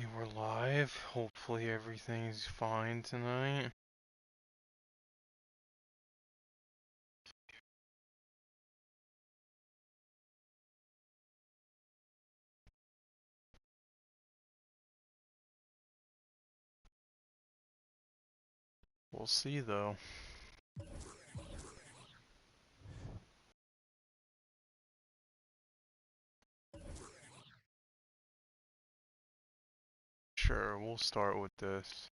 Okay, we're live. Hopefully everything's fine tonight. We'll see though. Sure, we'll start with this.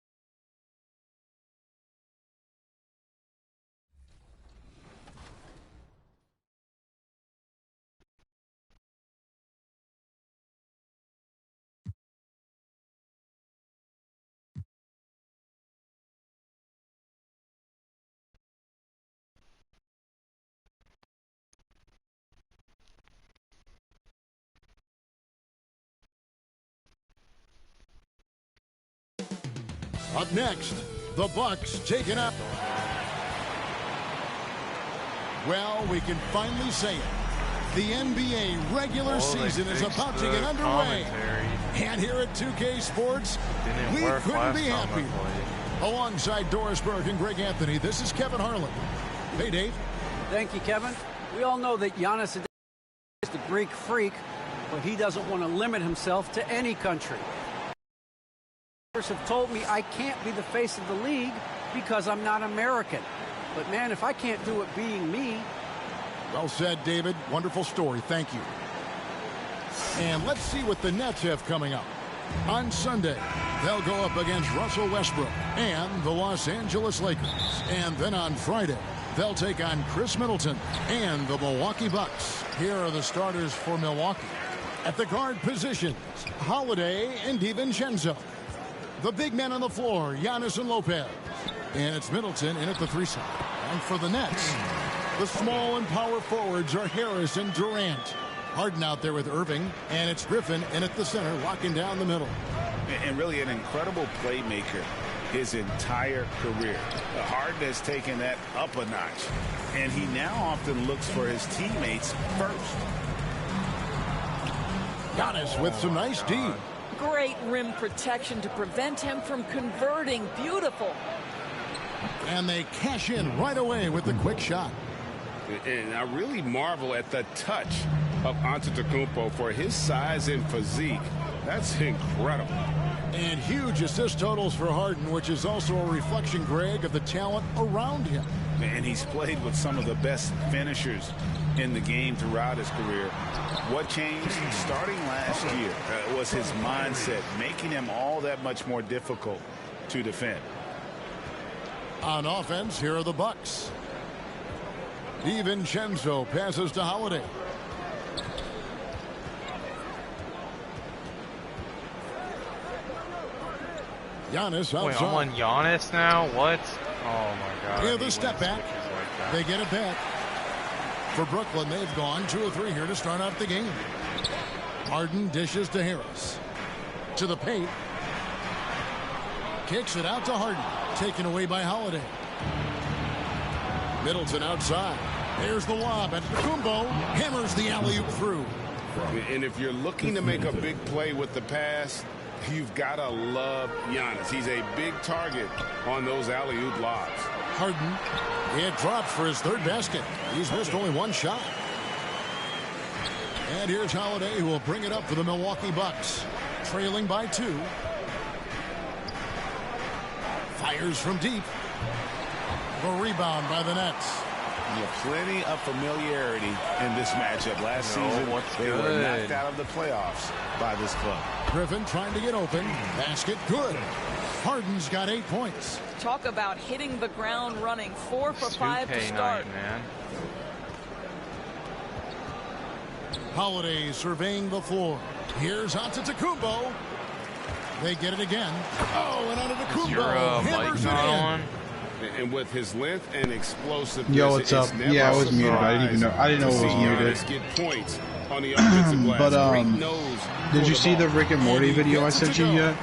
Up next, the Bucks taking up. Well, we can finally say it. The NBA regular season is about to get underway. And here at 2K Sports, we couldn't be happier. Alongside Doris Burke and Greg Anthony, this is Kevin Harlan. Hey, Dave. Thank you, Kevin. We all know that Giannis is the Greek freak, but he doesn't want to limit himself to any country. Have told me I can't be the face of the league because I'm not American. But man, if I can't do it being me. Well said, David. Wonderful story. Thank you. And let's see what the Nets have coming up. On Sunday, they'll go up against Russell Westbrook and the Los Angeles Lakers. And then on Friday, they'll take on Chris Middleton and the Milwaukee Bucks. Here are the starters for Milwaukee. At the guard positions, Holiday and DiVincenzo. The big men on the floor, Giannis and Lopez. And it's Middleton in at the 3 side. And for the Nets, the small and power forwards are Harris and Durant. Harden out there with Irving, and it's Griffin in at the center, locking down the middle. And really an incredible playmaker his entire career. Harden has taken that up a notch, and he now often looks for his teammates first. Giannis with some nice D. Great rim protection to prevent him from converting. Beautiful. And they cash in right away with the quick shot. And I really marvel at the touch of Antetokounmpo for his size and physique. That's incredible. And huge assist totals for Harden, which is also a reflection, Greg, of the talent around him. And he's played with some of the best finishers in the game throughout his career. What changed starting last year was his mindset, making him all that much more difficult to defend. On offense, here are the Bucks. DiVincenzo passes to Holiday. Giannis outside. Wait, I'm on Giannis now? What? Oh my god. Yeah, the step back. Like they get it back. For Brooklyn, they've gone 2 of 3 here to start out the game. Harden dishes to Harris. To the paint. Kicks it out to Harden. Taken away by Holiday. Middleton outside. There's the lob. And Kumbo hammers the alley-oop through. And if you're looking to make a big play with the pass, you've got to love Giannis. He's a big target on those alley-oop lobs. Harden, he had dropped for his 3rd basket. He's missed only 1 shot. And here's Holiday, who will bring it up for the Milwaukee Bucks. Trailing by 2. Fires from deep. The rebound by the Nets. Yeah, plenty of familiarity in this matchup. Last season, they were knocked out of the playoffs by this club. Griffin trying to get open. Basket good. Harden's got 8 points. Talk about hitting the ground running. 4 for 5 to start. Man. Holiday surveying the floor. Here's Antetokounmpo. They get it again. Oh, and Antetokounmpo hammers it in. And with his length and explosiveness, yo, what's up? Yeah, I was muted. I didn't know it was muted. Get points on the offensive glass. But did you see the Rick and Morty video I sent you yet?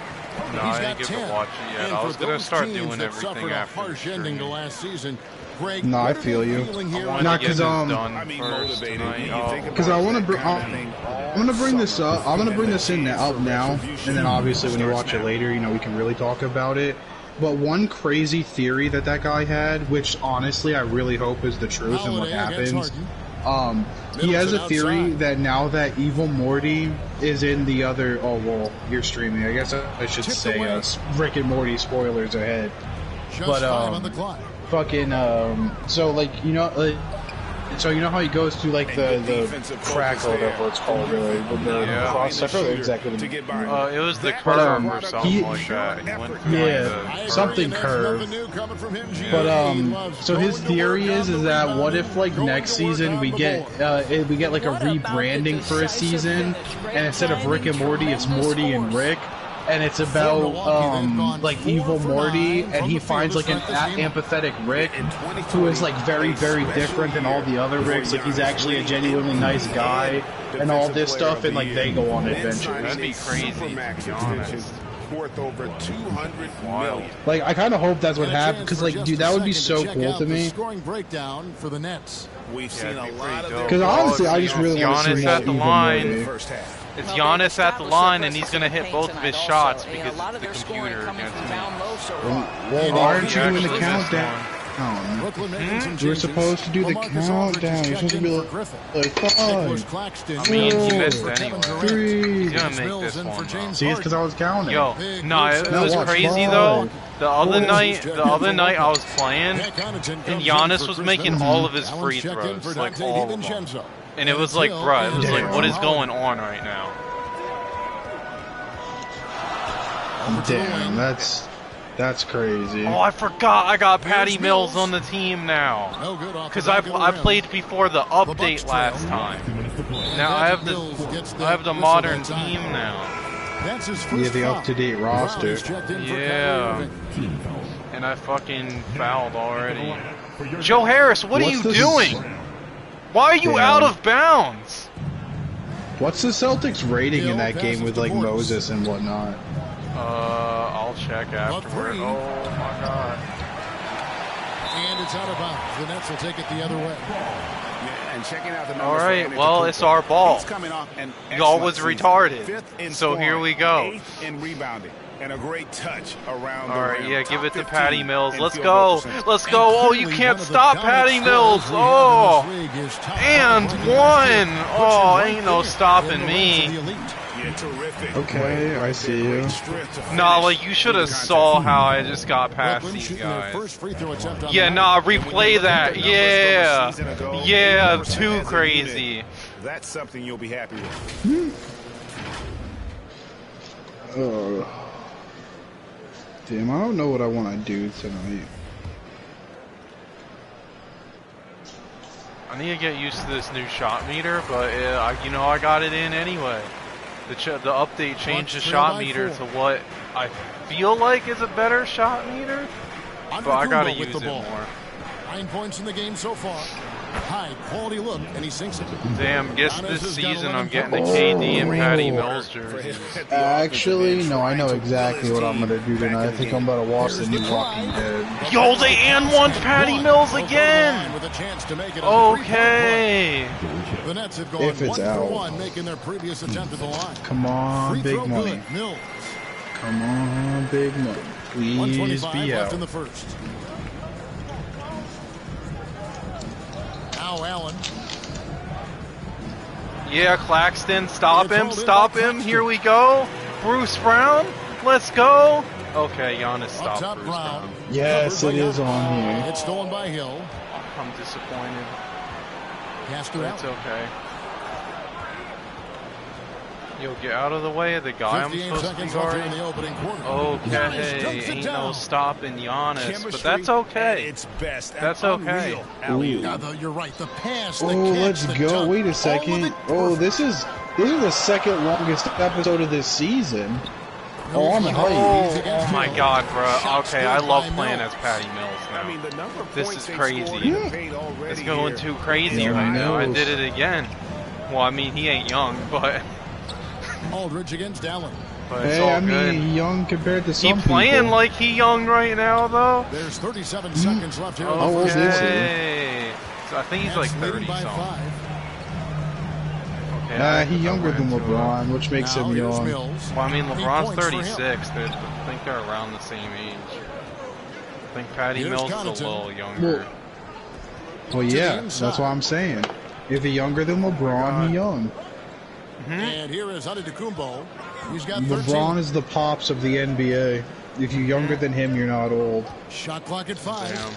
No, I didn't get to watch it yet. I was gonna start doing everything after. after. Harsh ending to last season. Greg, No, I what are feel they you. feeling here? I want Not to get 'cause, this I done mean, first motivated. tonight. You Oh. think Because I about want to that bring, kind of thing I'm gonna bring this up. I'm gonna bring this in up now, and then obviously when you watch it later, you know, we can really talk about it. But one crazy theory that guy had, which honestly I really hope is the truth and what happens. He has a theory that now that Evil Morty is in the other. Oh well, you're streaming. I guess I should say Rick and Morty spoilers ahead. But fucking so like you know like. So you know how he goes through like the crack or whatever it's called, really, with the cross. I forget exactly. It was the curve or something like that. He went through like the something curve. But so his theory is that what if like next season we get like a rebranding for a season, and instead of Rick and Morty, it's Morty and Rick. And it's about like evil Morty, and he finds like an empathetic Rick who is like very, very different than all the other Ricks. Like he's actually a genuinely nice guy and all this stuff, and like they go on adventures. That'd be crazy, to be honest. Worth over $200 million. Like I kind of hope that's what happens, because like dude, that would be so cool to me. Scoring breakdown for the Nets. We've seen a lot of because honestly, I just really want to see more evil Morty. It's Giannis at the line, and he's going to hit both of his shots because of the computer against me. Well, why aren't you doing the countdown? You were supposed to do the countdown. You're supposed to be like 5, I mean, he missed anyway. 3. He's going to make this one, though. See, it's because I was counting. Yo, no, it was crazy, though. The other night I was playing, and Giannis was making all of his free throws, like all of them. And it was like, bruh, it was like, what is going on right now? Damn, that's crazy. Oh, I forgot I got Patty Mills on the team now. Because I played before the update last time. Now I have the modern team now. Yeah, the up-to-date roster. Yeah. And I fucking fouled already. Joe Harris, what are you doing? Why are you out of bounds? What's the Celtics rating in that game with like Moses and whatnot? I'll check afterward. Oh my god. And it's out of bounds. The Nets will take it the other way. Yeah, and checking out the all right, well, it's our ball. Y'all was retarded. So here we go. 8th in rebounding. And a great touch around all right, yeah, give it to Patty Mills. Let's go. Let's go. Oh, you can't stop Patty Mills. Oh, and one. Oh, ain't no stopping me. Okay, I see you. Nah, like, you should have saw how I just got past these guys. Yeah, nah, replay that. Yeah. Yeah, too crazy. That's something you'll be happy with. Damn, I don't know what I want to do tonight. I need to get used to this new shot meter, but you know, I got it in anyway. The update changed the shot meter to what I feel like is a better shot meter, but I gotta use it more. 9 points in the game so far. High quality look, and he sinks it. Damn, guess this season I'm getting a KD and Patty Mills jersey. Actually, no, I know exactly what I'm gonna do tonight. I think I'm about to watch the new Walking Dead. Yo, they and one Patty Mills again. Okay. The Nets have gone If it's 1 out. for 1, making their previous attempt at the line. Come on, big money. Mills. Come on, big money. Please 125 be left out. in the first. Now Allen. Yeah, Claxton, stop him. Here we go. Bruce Brown, let's go. Okay, Giannis stopped Bruce Brown. Yes, it is on here. It's stolen by Hill. I'm disappointed. Cast it out. It's okay. Yo, get out of the way of the guy I'm supposed to be guarding. Okay, ain't no stopping Giannis, but that's okay. It's best. That's okay. You're right. The pass. Oh, let's go. Wait a second. Oh, this is the second longest episode of this season. Oh, I'm hyped. Oh my god, bro. Okay, I love playing as Patty Mills now. This is crazy. It's going too crazy right now. I did it again. Well, I mean, he ain't young, but... Aldridge against Allen. But it's hey, all I mean, good. he young compared to some He playing people. like he young right now, though. There's 37 seconds left here. How old is he? Okay. So I think he's like 30 something. Yeah, he's younger than LeBron, which makes him young. Well, I mean, LeBron's 36. I think they're around the same age. I think Patty Mills is a little younger. Well, yeah, that's what I'm saying. If he's younger than LeBron, he's young. And here is Antetokounmpo. He's got 13. LeBron is the pops of the NBA. If you're younger than him, you're not old. Shot clock at 5. Damn.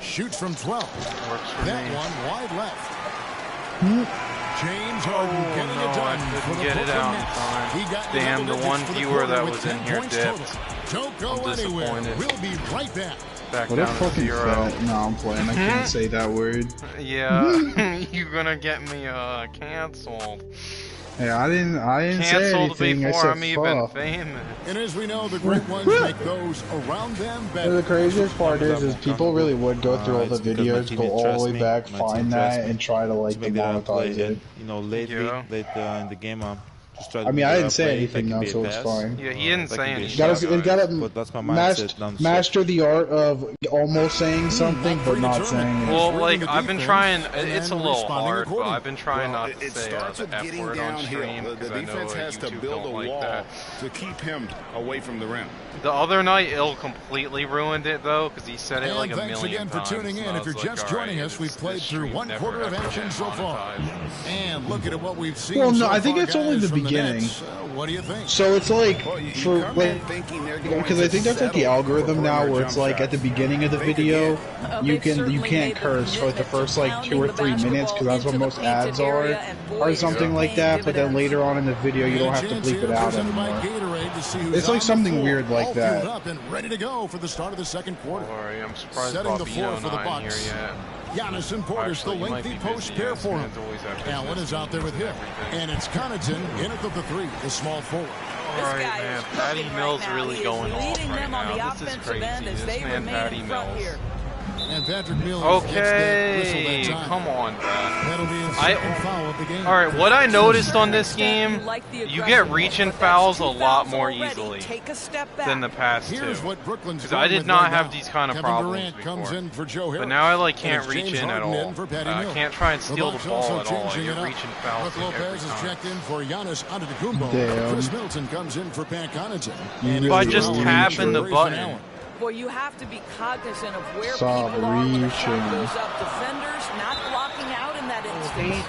Shoots from 12. Works for That me. one wide left. James Harden getting it done. I couldn't get it out in time. Damn, the one viewer that was in here dipped. Don't go I'm anywhere. disappointed. We'll be right back. Back What a down to fucking 0. fat. No, I'm playing. I can't say that word. Yeah, you're gonna get me canceled. Hey, I didn't say Canceled anything. I before said I'm even fuck. famous. And as we know, the great ones make those around them better. The craziest part is people really would go through all the videos, go all the way back, find that, and try to like demonetize it. You know, late in the game, just try to. I mean, I didn't say anything though, so it's fine. Yeah, he didn't say anything. You gotta master the art of almost saying something, but not saying it. Well, like, I've been trying, it's a little hard, but I've been trying not to say the F word on stream, because I know YouTube don't like that. To keep him away from the rim. The other night, Il completely ruined it, though, because he said it like a million times. Thanks again for tuning in. If you're just joining us, we've played through 1/4 of action so far. And looking at what we've seen. Well, no, I think it's only the beginning. What do you think? So it's like, because I think that's like the algorithm now, where it's like at the beginning of the video, you can't curse for like the first like 2 or 3 minutes, because that's what most ads are, or something like that. But then later on in the video, you don't have to bleep it out anymore. It's like something weird like that. Up and ready to go for the start of the second quarter. Sorry, I'm surprised Setting the floor Bobino's for the not here Bucks. yet. Giannis and Portis, the lengthy post pair for him. Allen is out there with him. And it's Connaughton in at the 3, the small forward. Alright, man. Patty Mills really going off right now. This is crazy. This man, Patty Mills. And Patrick Mills okay, come on, bro. That'll be his second foul of the game. Alright, what I noticed on this game, you get reach-in fouls a lot more easily than the past two. Because I did not have these kind of problems before. But now I like can't reach in at all. I can't try and steal the ball at all. I get reach-in fouls every Lopez is time. checked in for Giannis Antetokounmpo. Chris Middleton comes in for Pat Connaughton. By just tapping the button. Well, you have to be cognizant of where Stop people are when the reaching. shot goes up. Defenders not blocking out in that instance.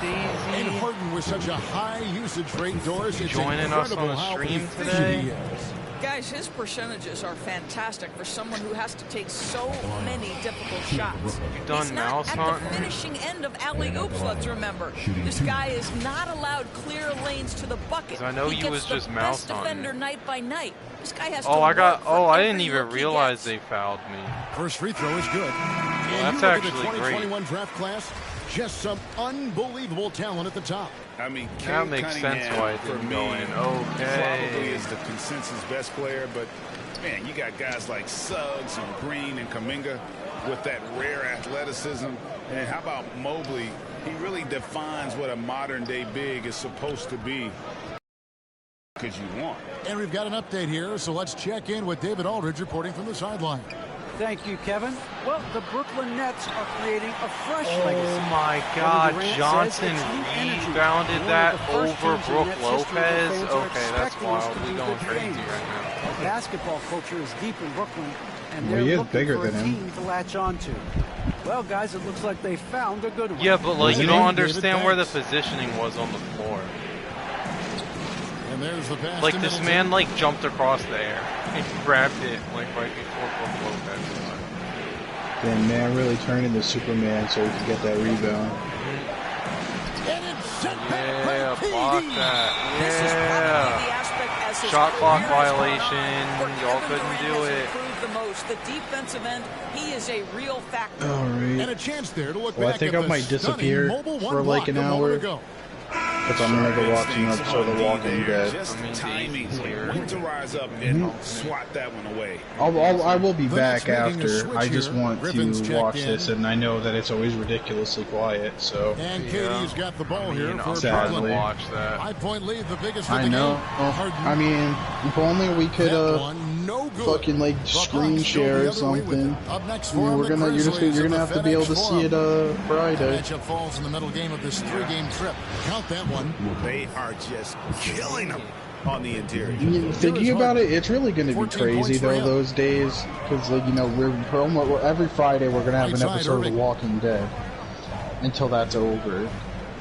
And Harden with such a high usage rate, Doris, it's Joining us on incredible the how stream efficient today. he is. Guys, his percentages are fantastic for someone who has to take so many difficult shots. You done He's not mouse at the hunting? finishing end of alley-oops, let's remember. This guy is not allowed clear lanes to the bucket. 'Cause I know he you gets was the just mouse best hunting. defender night by night. This guy has to Oh, I every didn't even look he realize gets. they fouled me. First free throw is good. And that's you look actually at the great. 2021 draft class, just some unbelievable talent at the top. I mean, That makes sense why it for didn't me, go in. probably Okay. is the consensus best player, but man, you got guys like Suggs and Green and Kuminga with that rare athleticism. And how about Mobley? He really defines what a modern day big is supposed to be. Because you want. And we've got an update here, so let's check in with David Aldridge reporting from the sideline. Thank you, Kevin. Well, the Brooklyn Nets are creating a fresh legacy. Oh my God, Durant Johnson says it's new energy. rebounded One that of the first over teams in Brook Nets history Lopez. where fans are Okay, that's expecting us wild. to We be going good crazy fans. right now. Basketball culture is deep in Brooklyn, and Well, they're he is looking bigger for a than him. team to latch on to. Well, guys, it looks like they found a good one. Yeah, but like you David don't Banks. understand where the positioning was on the floor. And there's the pass Like to this Middleton. man like jumped across the air and grabbed it like right before Brook Lopez. Then man really turned into Superman so he could get that rebound. And it's sent back by Yeah, PD. block that. This is probably the Yeah. aspect as his Shot clock career has gone on, violation. where Y'all Kevin couldn't Durant do has it. improved the most. The defensive end, he is a real factor. And Alright. a chance there to look Well, I back think at I the might stunning disappear mobile one for like block an a moment hour. ago. Because I'm going to go watch an episode of The Walking Dead. Just timing here. When to rise up and swat that one away. I will be back after. I just want to watch this, and I know that it's always ridiculously quiet. So. And Katie's got the ball here for sadly. Watch that. 5-point lead, the biggest. I know. I mean, if only we could fucking like screen share or something. Up next you're gonna have to be able to see it Friday. Matchup falls in the middle game of this 3-game trip. Count that one. They are just killing them on the interior. Thinking about it, it's really going to be crazy though those days, because like we're every Friday we're going to have an episode of The Walking Dead until that's over.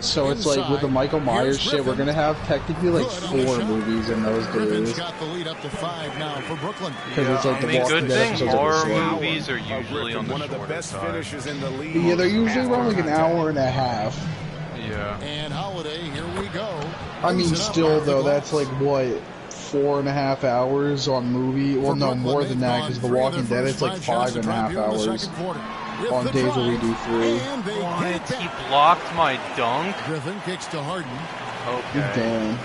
So it's like with the Michael Myers shit, we're gonna have technically like 4 movies in those days. Got the lead up to 5 now for Brooklyn. Because it's like the good thing horror movies are usually on the shorter side. Yeah, they're usually around like an hour and a half. Yeah. And Holiday, here we go. I mean, still though, that's like what 4.5 hours on movie. Well, no, more than that, because The Walking Dead it's like 5.5 hours. On days where we do 3. What? He blocked my dunk? Griffin kicks to Harden. Okay. Damn.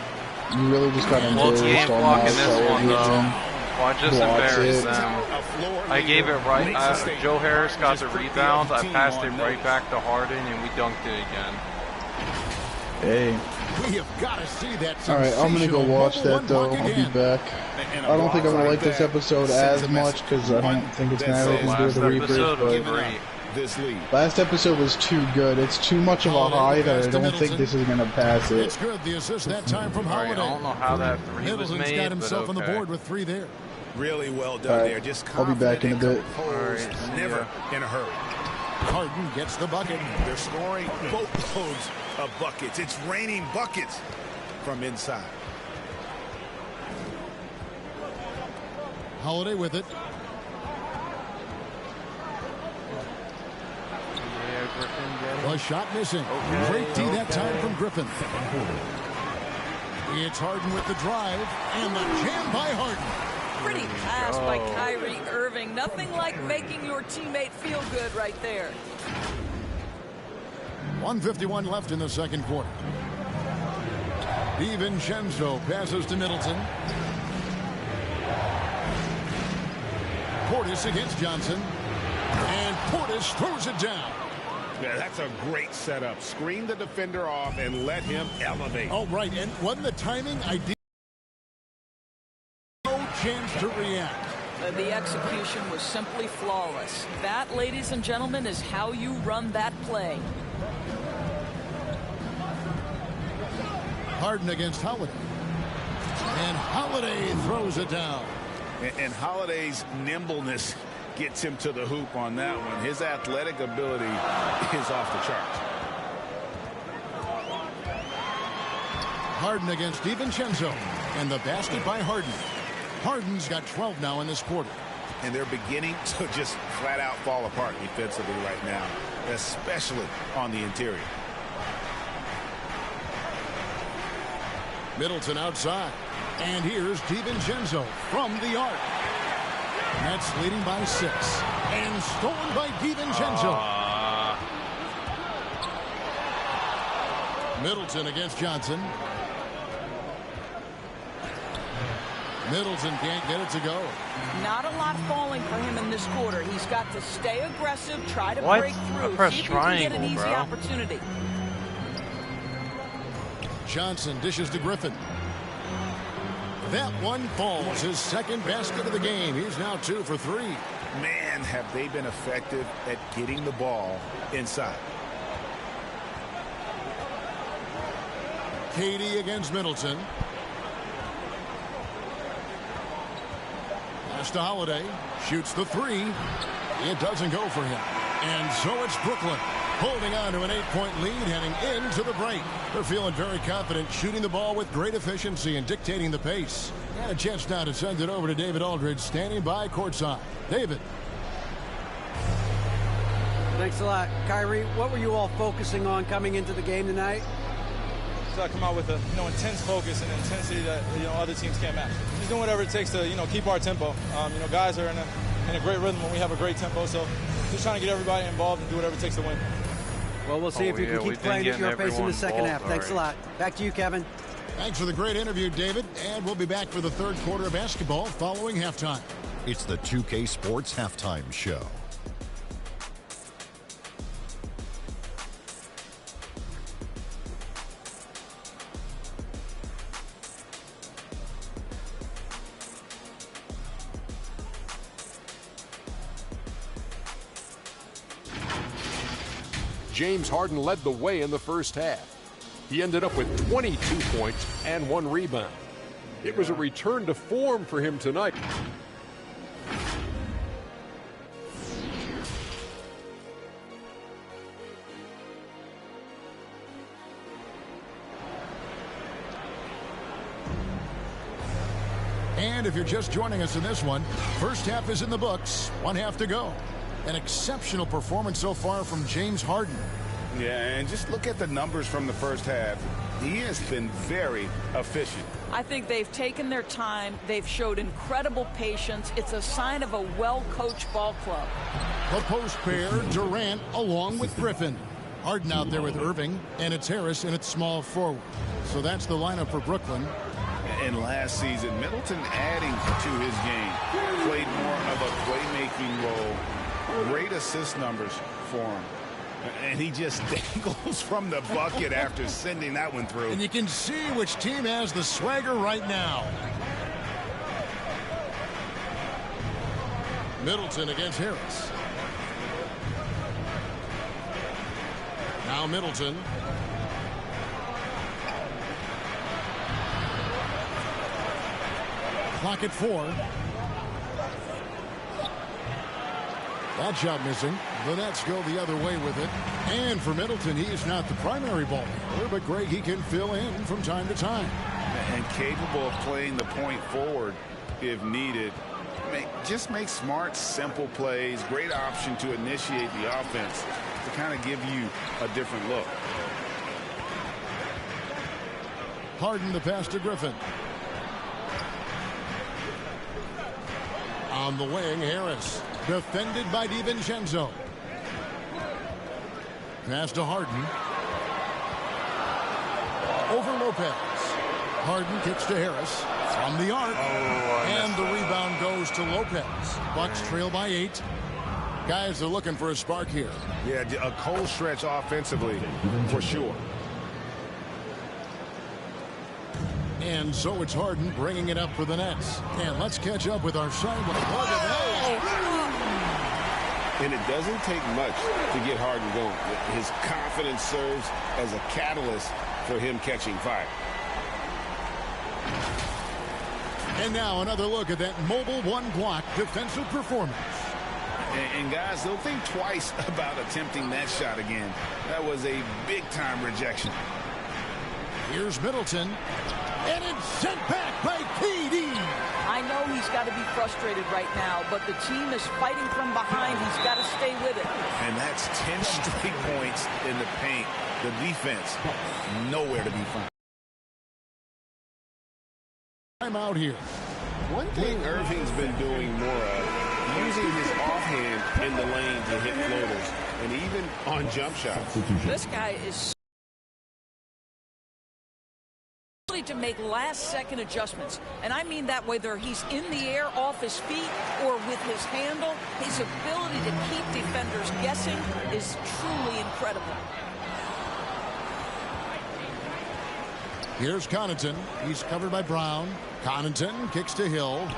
You really just got to Well, he ain't blocking this one, though. Well, I just embarrassed them. I gave it right. Joe Harris got the rebound. I passed it right back to Harden, and we dunked it again. Hey. We have got to see that. All right, I'm going to go watch that, though. I'll be back. I don't think I'm going to like this episode as much, because I don't think it's going to have anything to do with the Reapers, but last episode was too good. It's too much of a high that I don't think this is going to pass it. It's good. The assist that time from Holiday. I don't know how that 3 was made, got himself but on the board with 3 there. Really well done there. Just I'll be back in a bit. Never in a hurry. Harden gets the bucket. They're scoring boatloads of buckets. It's raining buckets from inside. Holiday with it. A shot missing. Great D that time from Griffin. It's Harden with the drive and the jam by Harden. Pretty pass by Kyrie Irving. Nothing like making your teammate feel good right there. 1:51 left in the second quarter. DiVincenzo passes to Middleton. Portis against Johnson. And Portis throws it down. Yeah, that's a great setup. Screen the defender off and let him elevate. Oh, right. And wasn't the timing ideal? No chance to react. The execution was simply flawless. That, ladies and gentlemen, is how you run that play. Harden against Holiday. And Holiday throws it down. And Holiday's nimbleness gets him to the hoop on that one. His athletic ability is off the charts. Harden against DiVincenzo. And the basket by Harden. Harden's got 12 now in this quarter. And they're beginning to just flat out fall apart defensively right now, especially on the interior. Middleton outside. And here's DiVincenzo from the arc. Nets leading by 6. And stolen by DiVincenzo. Middleton against Johnson. Middleton can't get it to go. Not a lot falling for him in this quarter. He's got to stay aggressive, try to break through, see if he can get an easy opportunity. Johnson dishes to Griffin. That one falls. His second basket of the game. He's now 2 for 3. Man, have they been effective at getting the ball inside. Katie against Middleton. Pass to Holiday. Shoots the 3. It doesn't go for him. And so it's Brooklyn holding on to an 8-point lead heading into the break. They're feeling very confident, shooting the ball with great efficiency and dictating the pace. And a chance now to send it over to David Aldridge, standing by courtside. David. Thanks a lot. Kyrie, what were you all focusing on coming into the game tonight? So I come out with a intense focus and intensity that other teams can't match. Just doing whatever it takes to keep our tempo. Guys are in a great rhythm when we have a great tempo. So just trying to get everybody involved and do whatever it takes to win. Well, we'll see if you can keep playing at your pace in the second half. Thanks a lot. Back to you, Kevin. Thanks for the great interview, David. And we'll be back for the third quarter of basketball following halftime. It's the 2K Sports Halftime Show. James Harden led the way in the first half. He ended up with 22 points and 1 rebound. It was a return to form for him tonight. And if you're just joining us in this one, first half is in the books, 1 half to go. An exceptional performance so far from James Harden. Yeah, and just look at the numbers from the first half. He has been very efficient. I think they've taken their time. They've showed incredible patience. It's a sign of a well-coached ball club. The post pair, Durant along with Griffin. Harden out there with Irving, and it's Harris in its small forward. So that's the lineup for Brooklyn. And last season, Middleton adding to his game. Played more of a playmaking role. Great assist numbers for him. And he just dangles from the bucket after sending that one through. And you can see which team has the swagger right now. Middleton against Harris. Now Middleton. Clock at 4. That shot missing. The Nets go the other way with it. And for Middleton, he is not the primary ball handler, but Greg, he can fill in from time to time. And capable of playing the point forward if needed. Just make smart, simple plays. Great option to initiate the offense to kind of give you a different look. Harden the pass to Griffin. On the wing, Harris. Defended by DiVincenzo. Pass to Harden. Over Lopez. Harden kicks to Harris. From the arc. And the rebound goes to Lopez. Bucks trail by 8. Guys are looking for a spark here. Yeah, a cold stretch offensively, for sure. And so it's Harden bringing it up for the Nets. And let's catch up with our sideline. Look at that. And it doesn't take much to get Harden going. His confidence serves as a catalyst for him catching fire. And now another look at that mobile one-block defensive performance. And guys, they'll think twice about attempting that shot again. That was a big-time rejection. Here's Middleton. And it's sent back by KD. I know he's got to be frustrated right now, but the team is fighting from behind. He's got to stay with it. And that's 10 straight points in the paint. The defense, nowhere to be found. I'm out here. One thing Irving's been doing more of, using his offhand in the lane to hit floaters, and even on jump shots. This guy is to make last-second adjustments, and I mean that whether he's in the air off his feet or with his handle. His ability to keep defenders guessing is truly incredible. Here's Connaughton. He's covered by Brown. Connaughton kicks to Hill.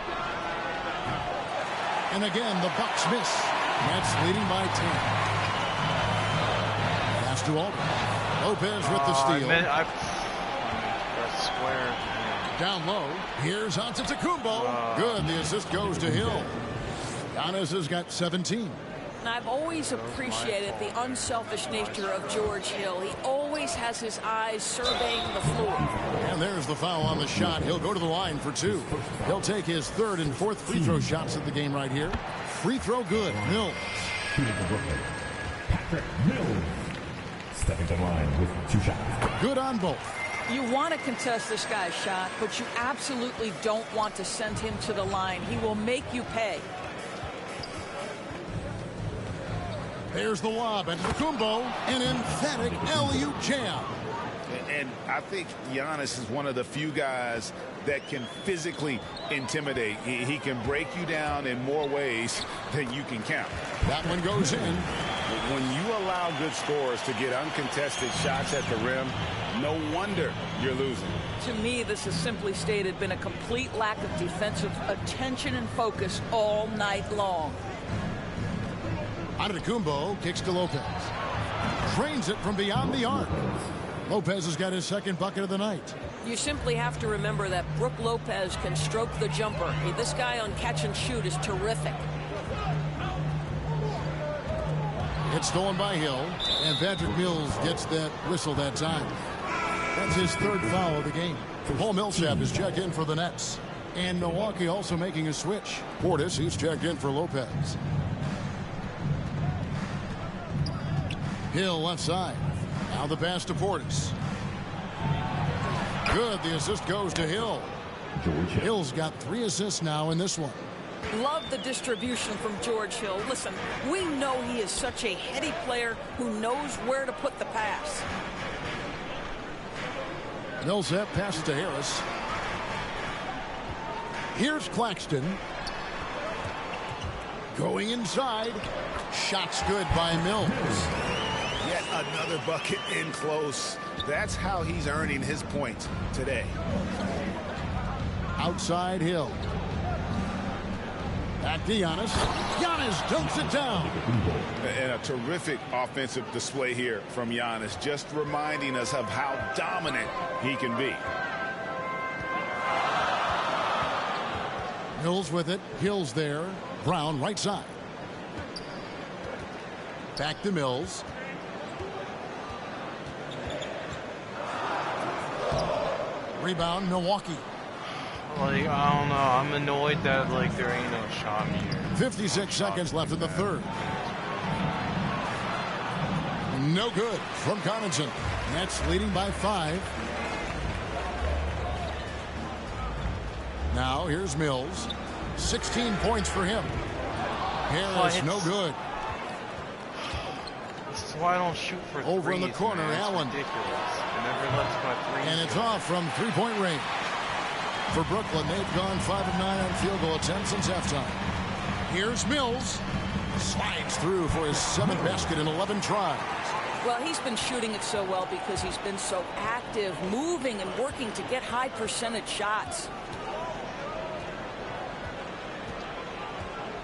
And again, the Bucks miss. Nets leading by 10. Pass to Aldridge. Lopez with the steal. Square. Down low. Here's Antetokounmpo. Good. The assist goes to Hill. Giannis has got 17. I've always appreciated the unselfish nature of George Hill. He always has his eyes surveying the floor. And there's the foul on the shot. He'll go to the line for 2. He'll take his 3rd and 4th free throw shots of the game right here. Free throw good. Mills. Patrick Mills stepping to the line with 2 shots. Good on both. You want to contest this guy's shot, but you absolutely don't want to send him to the line. He will make you pay. There's the lob into the Kumbo. An emphatic alley-oop jam. And I think Giannis is one of the few guys that can physically intimidate. He can break you down in more ways than you can count. That one goes in. When you allow good scorers to get uncontested shots at the rim, no wonder you're losing. To me, this has simply stated been a complete lack of defensive attention and focus all night long. Antetokounmpo kicks to Lopez. Drains it from beyond the arc. Lopez has got his second bucket of the night. You simply have to remember that Brook Lopez can stroke the jumper. Hey, this guy on catch and shoot is terrific. It's stolen by Hill, and Patrick Mills gets that whistle that time. That's his third foul of the game. Paul Millsap is checked in for the Nets. And Milwaukee also making a switch. Portis, he's checked in for Lopez. Hill left side. Now the pass to Portis. Good. The assist goes to Hill. Hill's got 3 assists now in this one. Love the distribution from George Hill. Listen, we know he is such a heady player who knows where to put the pass. Millsap passes to Harris. Here's Claxton. Going inside. Shot's good by Mills. Yet another bucket in close. That's how he's earning his points today. Outside Hill. Back to Giannis. Giannis dunks it down. And a terrific offensive display here from Giannis, just reminding us of how dominant he can be. Mills with it. Hill's there. Brown right side. Back to Mills. Rebound, Milwaukee. Like, I don't know. I'm annoyed that, like, there ain't no shot here. 56 seconds left in the third. No good from Connaughton. Nets leading by 5. Now here's Mills. 16 points for him. Harris, no good. This is why I don't shoot for threes. Over in the corner, man. Allen. Ridiculous. I never lets my threes. And it's off from three-point range. For Brooklyn, they've gone 5 of 9 on field goal attempts since halftime. Here's Mills. Slides through for his 7th basket in 11 tries. Well, he's been shooting it so well because he's been so active, moving and working to get high percentage shots.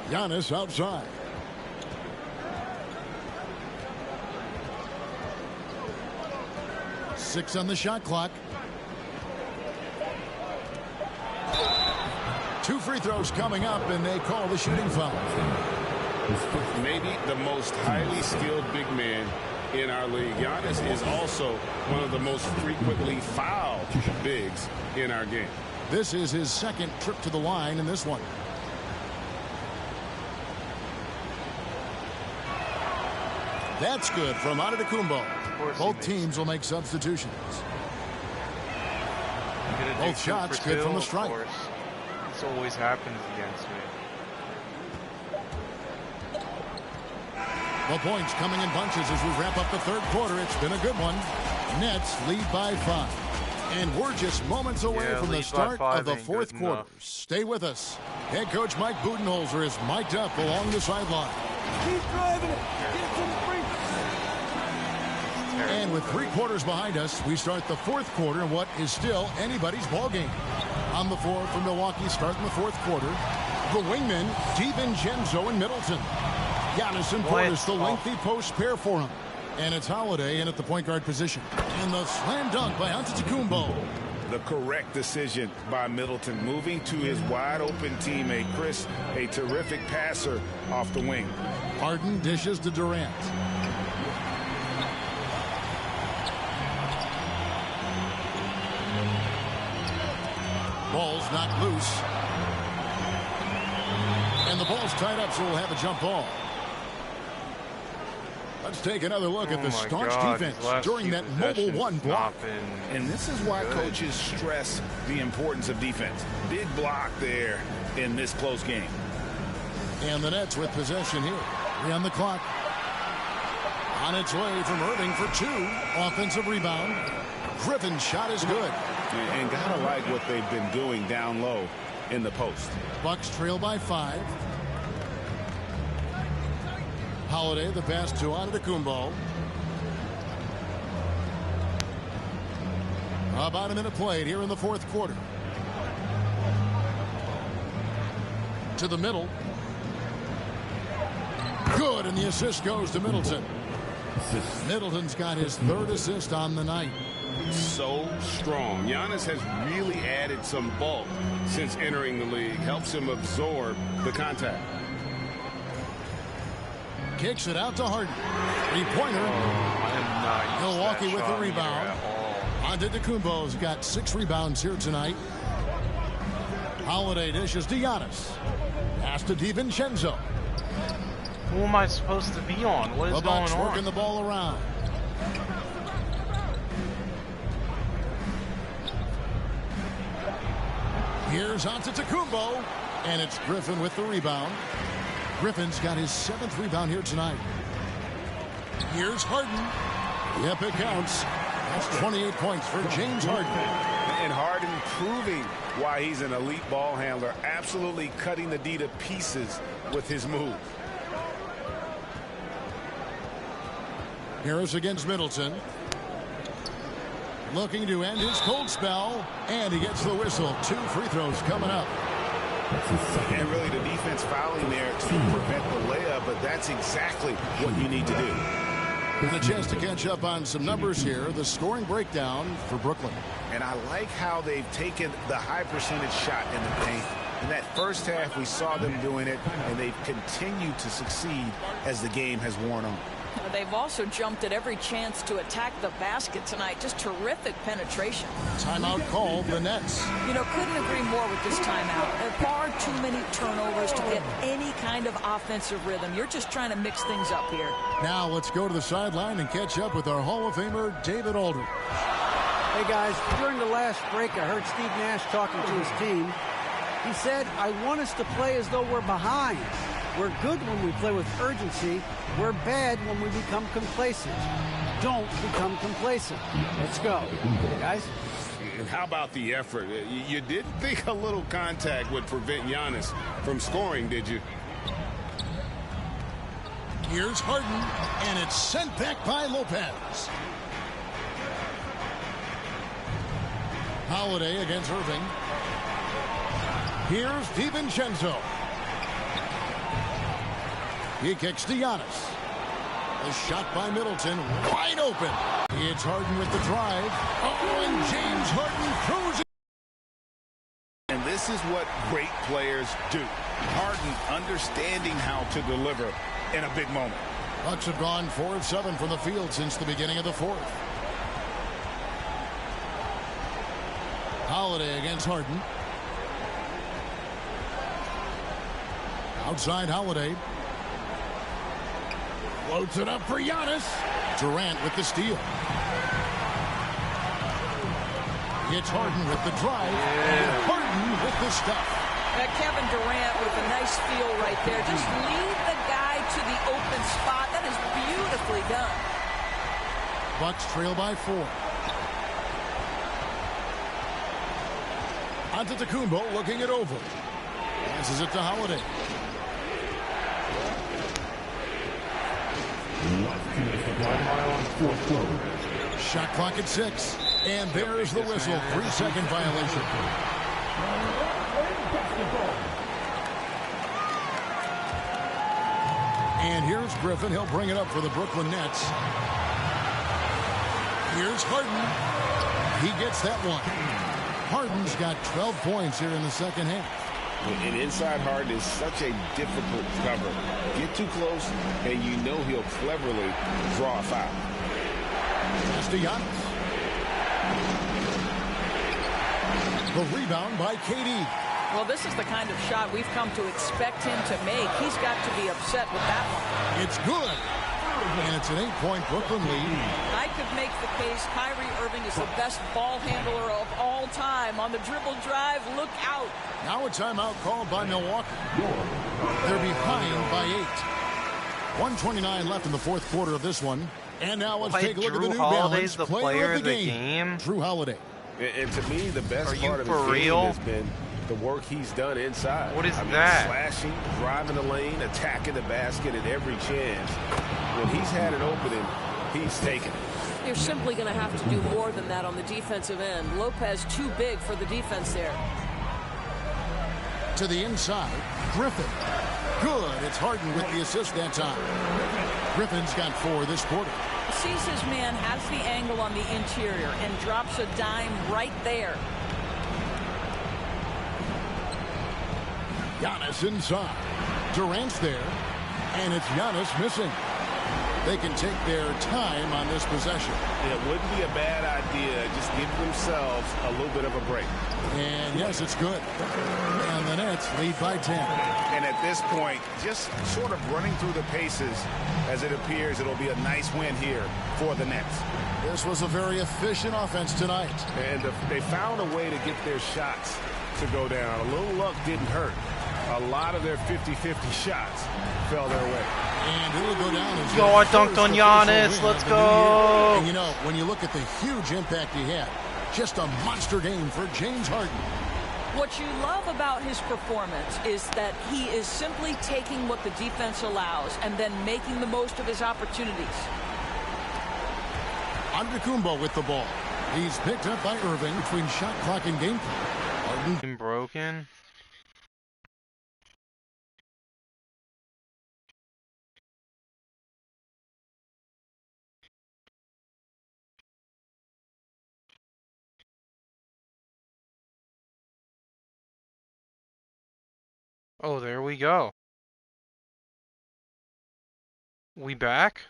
Giannis outside. Six on the shot clock. 2 free throws coming up, and they call the shooting foul. Maybe the most highly skilled big man in our league. Giannis is also one of the most frequently fouled bigs in our game. This is his 2nd trip to the line in this one. That's good from Antetokounmpo. Both teams will make substitutions. Both shots good from the strike. This always happens against me. The points coming in bunches as we wrap up the third quarter. It's been a good one. Nets lead by 5. And we're just moments away from the start of the fourth quarter. Stay with us. Head coach Mike Budenholzer is mic'd up along the sideline. Keep driving it. Get to the free. And with 3 quarters behind us, we start the fourth quarter in what is still anybody's ball game. On the floor for Milwaukee, starting the fourth quarter, the wingmen, DiVincenzo and Middleton. Giannis and Portis, the lengthy post pair for him. And it's Holiday in at the point guard position. And the slam dunk by Antetokounmpo. The correct decision by Middleton, moving to his wide-open teammate, Chris, a terrific passer off the wing. Harden dishes to Durant. Ball's not loose. And the ball's tied up, so we'll have a jump ball. Let's take another look at the staunch defense during that mobile 1 block. And this is why coaches stress the importance of defense. Big block there in this close game. And the Nets with possession here. 3 on the clock. On its way from Irving for 2. Offensive rebound. Griffin's shot is good. And gotta like what they've been doing down low in the post. Bucks trail by 5. Holiday, the pass to Antetokounmpo. About a minute played here in the fourth quarter. To the middle. Good, and the assist goes to Middleton. Middleton's got his 3rd assist on the night. So strong. Giannis has really added some bulk since entering the league. Helps him absorb the contact. Kicks it out to Harden. 3-pointer. Milwaukee with the rebound. Antetokounmpo's got 6 rebounds here tonight. Holiday dishes to Giannis. Pass to DiVincenzo. Who am I supposed to be on? What is the Bucks going on? Working the ball around. Here's Antetokounmpo, and it's Griffin with the rebound. Griffin's got his 7th rebound here tonight. Here's Harden. Yep, it counts. That's 28 points for James Harden. And Harden proving why he's an elite ball handler, absolutely cutting the D to pieces with his move. Harris against Middleton. Looking to end his cold spell, and he gets the whistle. 2 free throws coming up. And really the defense fouling there to prevent the layup, but that's exactly what you need to do. And a chance to catch up on some numbers here. The scoring breakdown for Brooklyn. And I like how they've taken the high percentage shot in the paint. In that first half, we saw them doing it, and they've continued to succeed as the game has worn on. They've also jumped at every chance to attack the basket tonight. Just terrific penetration. Timeout called the Nets. You know, couldn't agree more with this timeout. There are far too many turnovers to get any kind of offensive rhythm. You're just trying to mix things up here. Now let's go to the sideline and catch up with our Hall of Famer, David Aldridge. Hey, guys, during the last break, I heard Steve Nash talking to his team. He said, I want us to play as though we're behind. We're good when we play with urgency. We're bad when we become complacent. Don't become complacent. Let's go. Guys? And how about the effort? You didn't think a little contact would prevent Giannis from scoring, did you? Here's Harden, and it's sent back by Lopez. Holiday against Irving. Here's DiVincenzo. He kicks to Giannis. A shot by Middleton, wide open. It's Harden with the drive. Oh, and James Harden cruising. And this is what great players do. Harden understanding how to deliver in a big moment. Bucks have gone 4 of 7 from the field since the beginning of the fourth. Holiday against Harden. Outside Holiday. Floats it up for Giannis. Durant with the steal. It's Harden with the drive. Yeah. Harden with the stuff. Kevin Durant with a nice steal right there. Just lead the guy to the open spot. That is beautifully done. Bucks trail by 4. Antetokounmpo looking it over. Passes it to Holiday. Shot clock at 6. And there's the whistle. 3-second violation. And here's Griffin. He'll bring it up for the Brooklyn Nets. Here's Harden. He gets that one. Harden's got 12 points here in the second half. And inside Harden is such a difficult cover. Get too close, and you know he'll cleverly draw a foul. Pass to Giannis. The rebound by KD. Well, this is the kind of shot we've come to expect him to make. He's got to be upset with that one. It's good. And it's an 8-point Brooklyn lead. I could make the case Kyrie Irving is the best ball handler of all time. On the dribble drive, look out. Now a timeout called by Milwaukee. They're behind by 8. 1:29 left in the fourth quarter of this one. And now let's take a look at the New Holiday's Balance the player of the game. Drew Holiday. And to me, the best part of his for game real? has been the work he's done inside. What is that? Slashing, driving the lane, attacking the basket at every chance. When he's had an opening, he's taken it. You're simply going to have to do more than that on the defensive end. Lopez too big for the defense there. To the inside, Griffin. Good. It's Harden with the assist that time. Griffin's got 4 this quarter. Sees his man, has the angle on the interior, and drops a dime right there. Giannis inside. Durant's there, and it's Giannis missing. They can take their time on this possession. It wouldn't be a bad idea. Just give themselves a little bit of a break. And yes, it's good. And the Nets lead by 10. And at this point, just sort of running through the paces, as it appears it'll be a nice win here for the Nets. This was a very efficient offense tonight. And they found a way to get their shots to go down. A little luck didn't hurt. A lot of their 50-50 shots fell their way. And it'll go down as Yo, I dunked on Giannis. Let's go. And you know, when you look at the huge impact he had, just a monster game for James Harden. What you love about his performance is that he is simply taking what the defense allows and then making the most of his opportunities. Antetokounmpo with the ball. He's picked up by Irving between shot clock and game clock. Harden broken. Oh, there we go. We back?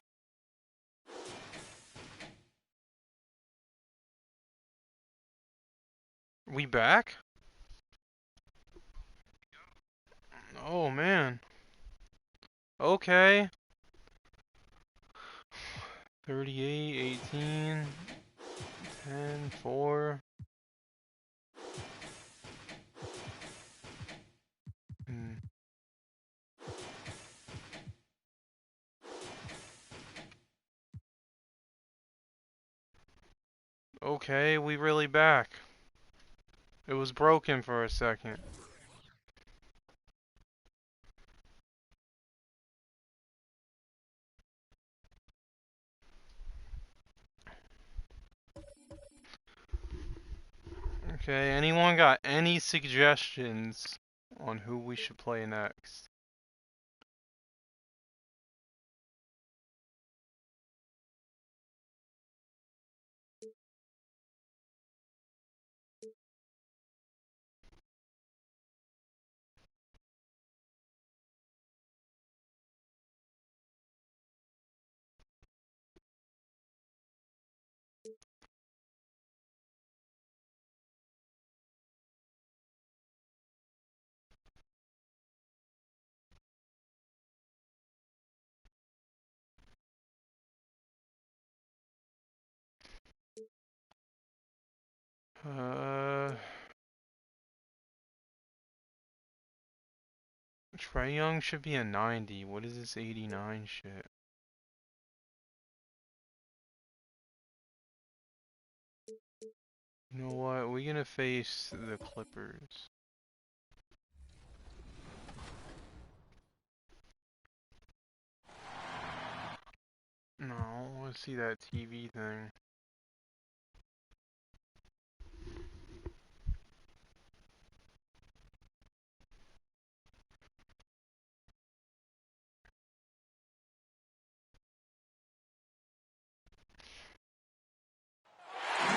We back? Oh, man. Okay. 38, 18, 10, 4. Okay, we really back. It was broken for a second. Okay, anyone got any suggestions on who we should play next? Trae Young should be a 90. What is this 89 shit? You know what? We're gonna face the Clippers. No, let's see that TV thing.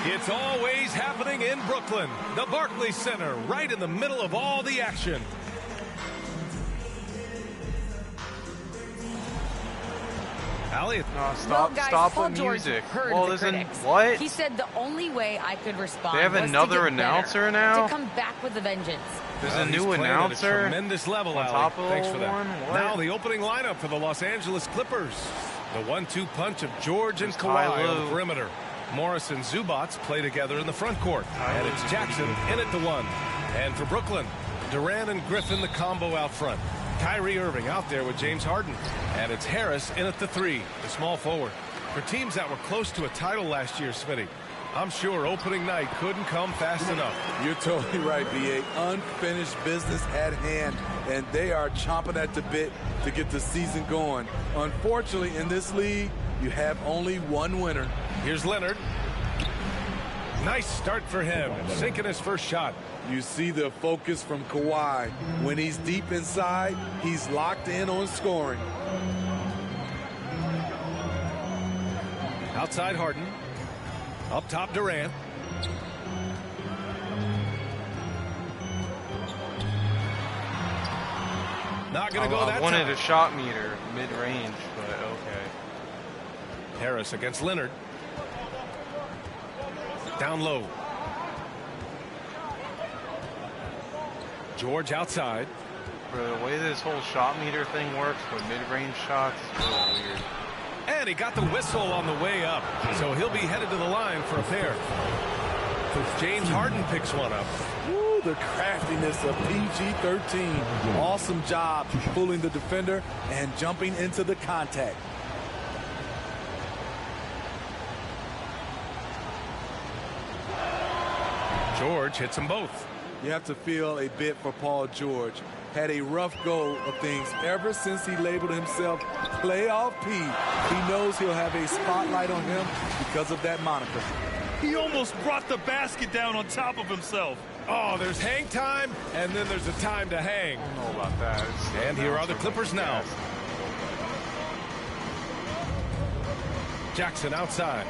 It's always happening in Brooklyn. The Barclays Center, right in the middle of all the action. Elliot. No, stop with music. Well, isn't what? He said the only way I could respond. They have another announcer now. To come back with a vengeance. There's a new announcer. Tremendous level, on top of Thanks for that. One? Now the opening lineup for the Los Angeles Clippers. The 1-2 punch of George and Kawhi on the perimeter. Morris and Zubats play together in the front court. And it's Jackson in at the 1. And for Brooklyn, Durant and Griffin the combo out front. Kyrie Irving out there with James Harden. And it's Harris in at the 3, the small forward. For teams that were close to a title last year, Smitty, I'm sure opening night couldn't come fast enough. You're totally right, B.A. Unfinished business at hand, and they are chomping at the bit to get the season going. Unfortunately, in this league, you have only one winner. Here's Leonard. Nice start for him, sinking his first shot. You see the focus from Kawhi. When he's deep inside, he's locked in on scoring. Outside Harden. Up top Durant. Not going to go that time. I wanted a shot meter mid-range, but okay. Harris against Leonard. Down low. George outside. For the way this whole shot meter thing works with mid-range shots, it's really weird. And he got the whistle on the way up, so he'll be headed to the line for a pair. James Harden picks one up. Ooh, the craftiness of PG-13. Awesome job pulling the defender and jumping into the contact. George hits them both. You have to feel a bit for Paul George. Had a rough go of things ever since he labeled himself Playoff P. He knows he'll have a spotlight on him because of that moniker. He almost brought the basket down on top of himself. Oh, there's hang time, and then there's a time to hang. I don't know about that. And here are the Clippers now. Jackson outside.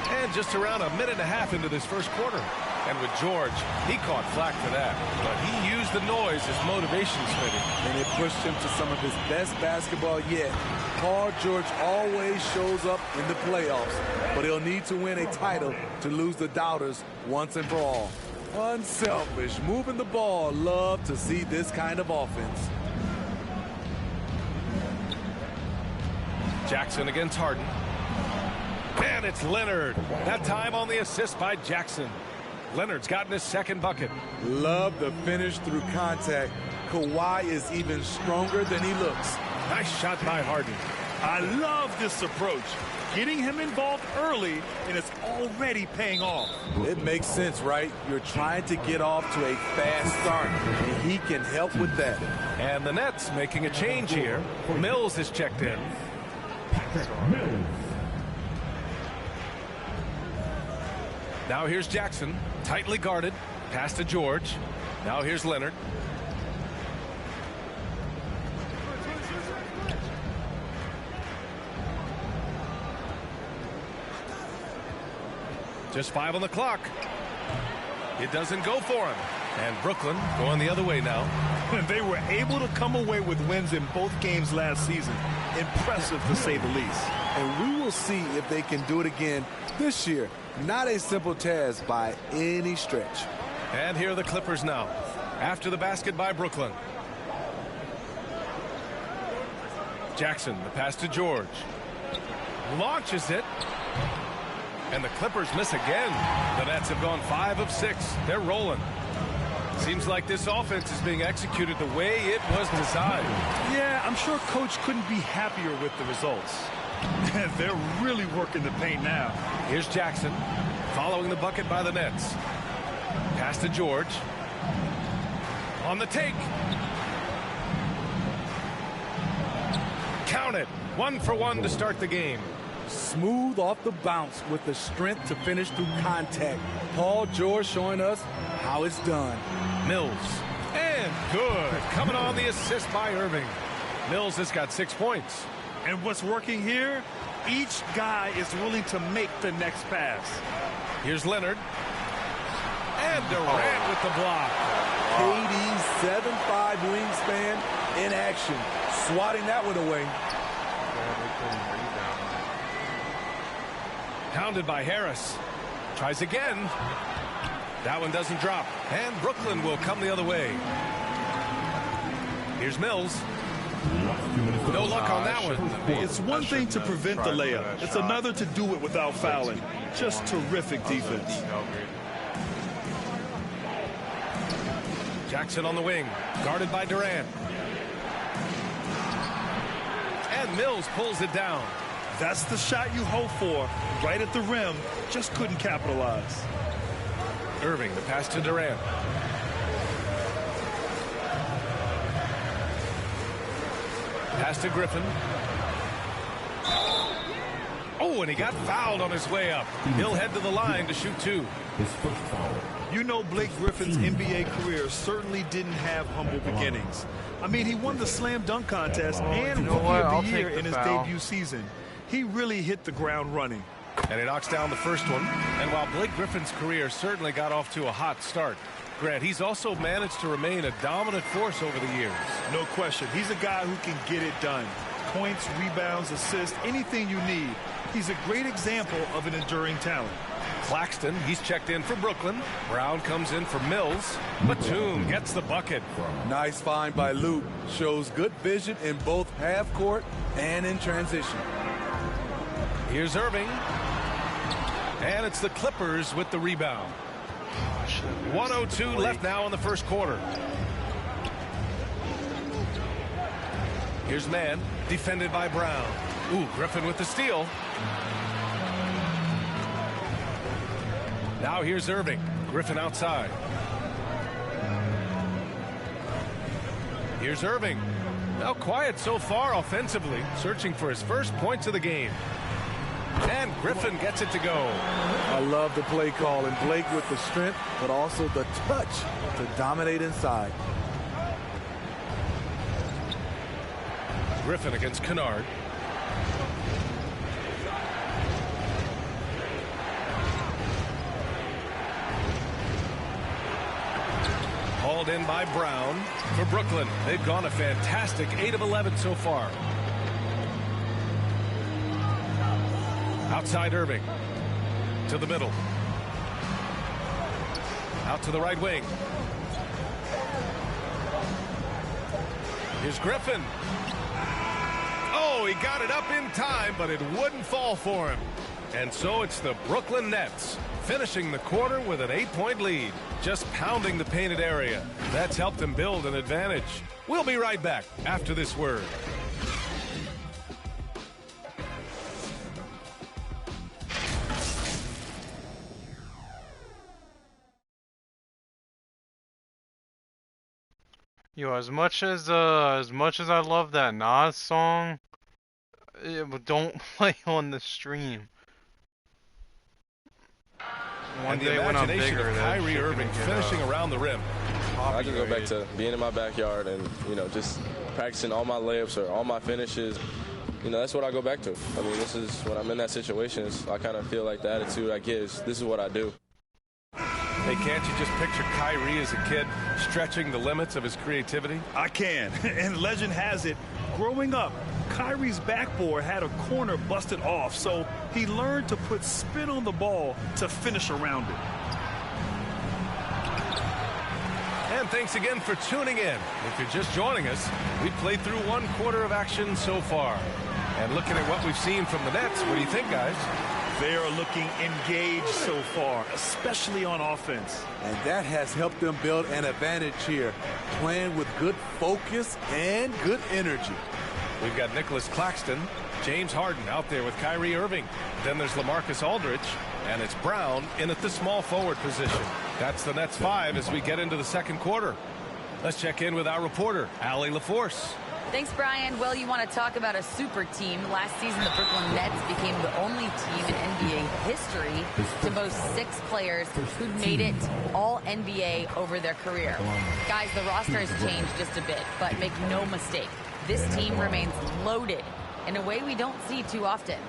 And just around a minute and a half into this first quarter. And with George, he caught flack for that. But he used the noise as motivation, Smitty. And it pushed him to some of his best basketball yet. Paul George always shows up in the playoffs, but he'll need to win a title to lose the doubters once and for all. Unselfish, moving the ball. Love to see this kind of offense. Jackson against Harden. And it's Leonard. That time on the assist by Jackson. Leonard's gotten his second bucket. Love the finish through contact. Kawhi is even stronger than he looks. Nice shot by Harden. I love this approach. Getting him involved early, and it's already paying off. It makes sense, right? You're trying to get off to a fast start, and he can help with that. And the Nets making a change here. Mills is checked in. Now here's Jackson, tightly guarded, pass to George. Now here's Leonard. Just 5 on the clock. It doesn't go for him. And Brooklyn going the other way now. They were able to come away with wins in both games last season. Impressive, to say the least. And we will see if they can do it again this year. Not a simple task by any stretch. And here are the Clippers now. After the basket by Brooklyn. Jackson, the pass to George. Launches it. And the Clippers miss again. The Nets have gone 5 of 6. They're rolling. Seems like this offense is being executed the way it was designed. Yeah, I'm sure Coach couldn't be happier with the results. They're really working the paint now. Here's Jackson following the bucket by the Nets. Pass to George. On the take. Count it. 1 for 1 to start the game. Smooth off the bounce with the strength to finish through contact. Paul George showing us how it's done. Mills. And good. Coming on the assist by Irving. Mills has got 6 points. And what's working here? Each guy is willing to make the next pass. Here's Leonard. And Durant with the block. KD's 7'5" wingspan in action. Swatting that one away. Pounded by Harris. Tries again. That one doesn't drop. And Brooklyn will come the other way. Here's Mills. No luck on that one. It's one thing to prevent the layup. It's another to do it without fouling. Just terrific defense. Jackson on the wing, guarded by Durant. And Mills pulls it down. That's the shot you hope for, right at the rim. Just couldn't capitalize. Irving, the pass to Durant. Pass to Griffin. Oh, and he got fouled on his way up. He'll head to the line to shoot 2. His first foul. You know, Blake Griffin's NBA career certainly didn't have humble beginnings. I mean, he won the slam dunk contest and Rookie of the Year in his debut season. He really hit the ground running. And he knocks down the first one. And while Blake Griffin's career certainly got off to a hot start, Grant, he's also managed to remain a dominant force over the years. No question. He's a guy who can get it done. Points, rebounds, assists, anything you need. He's a great example of an enduring talent. Claxton, he's checked in for Brooklyn. Brown comes in for Mills. Batum gets the bucket. Nice find by Luke. Shows good vision in both half court and in transition. Here's Irving. And it's the Clippers with the rebound. 1:02 left now in the first quarter. Here's Mann, defended by Brown. Ooh, Griffin with the steal. Now here's Irving. Griffin outside. Here's Irving. Now quiet so far offensively, searching for his first points of the game. And Griffin gets it to go. I love the play call, and Blake with the strength, but also the touch to dominate inside. Griffin against Kennard. Hauled in by Brown for Brooklyn. They've gone a fantastic 8 of 11 so far. Outside Irving. To the middle. Out to the right wing. Here's Griffin. Oh, he got it up in time, but it wouldn't fall for him. And so it's the Brooklyn Nets finishing the quarter with an 8-point lead, just pounding the painted area. That's helped them build an advantage. We'll be right back after this word. Yo, as much as I love that Nas song, don't play on the stream. One and day the when I'm imagination bigger, of Kyrie Irving finishing around the rim. I just go back to being in my backyard and, you know, just practicing all my layups or all my finishes. You know, that's what I go back to. I mean, this is when I'm in that situation, I kind of feel like the attitude I get is this is what I do. Hey, can't you just picture Kyrie as a kid stretching the limits of his creativity? I can. And legend has it, growing up, Kyrie's backboard had a corner busted off, so he learned to put spin on the ball to finish around it. And thanks again for tuning in. If you're just joining us, we've played through 1 quarter of action so far. And looking at what we've seen from the Nets, what do you think, guys? They are looking engaged so far, especially on offense. And that has helped them build an advantage here, playing with good focus and good energy. We've got Nicholas Claxton, James Harden out there with Kyrie Irving. Then there's LaMarcus Aldridge, and it's Brown in at the small forward position. That's the Nets 5 as we get into the second quarter. Let's check in with our reporter, Allie LaForce. Thanks, Brian. Well, you want to talk about a super team. Last season, the Brooklyn Nets became the only team in NBA history to boast 6 players who'd made it all NBA over their career. Guys, the roster has changed just a bit, but make no mistake, this team remains loaded in a way we don't see too often.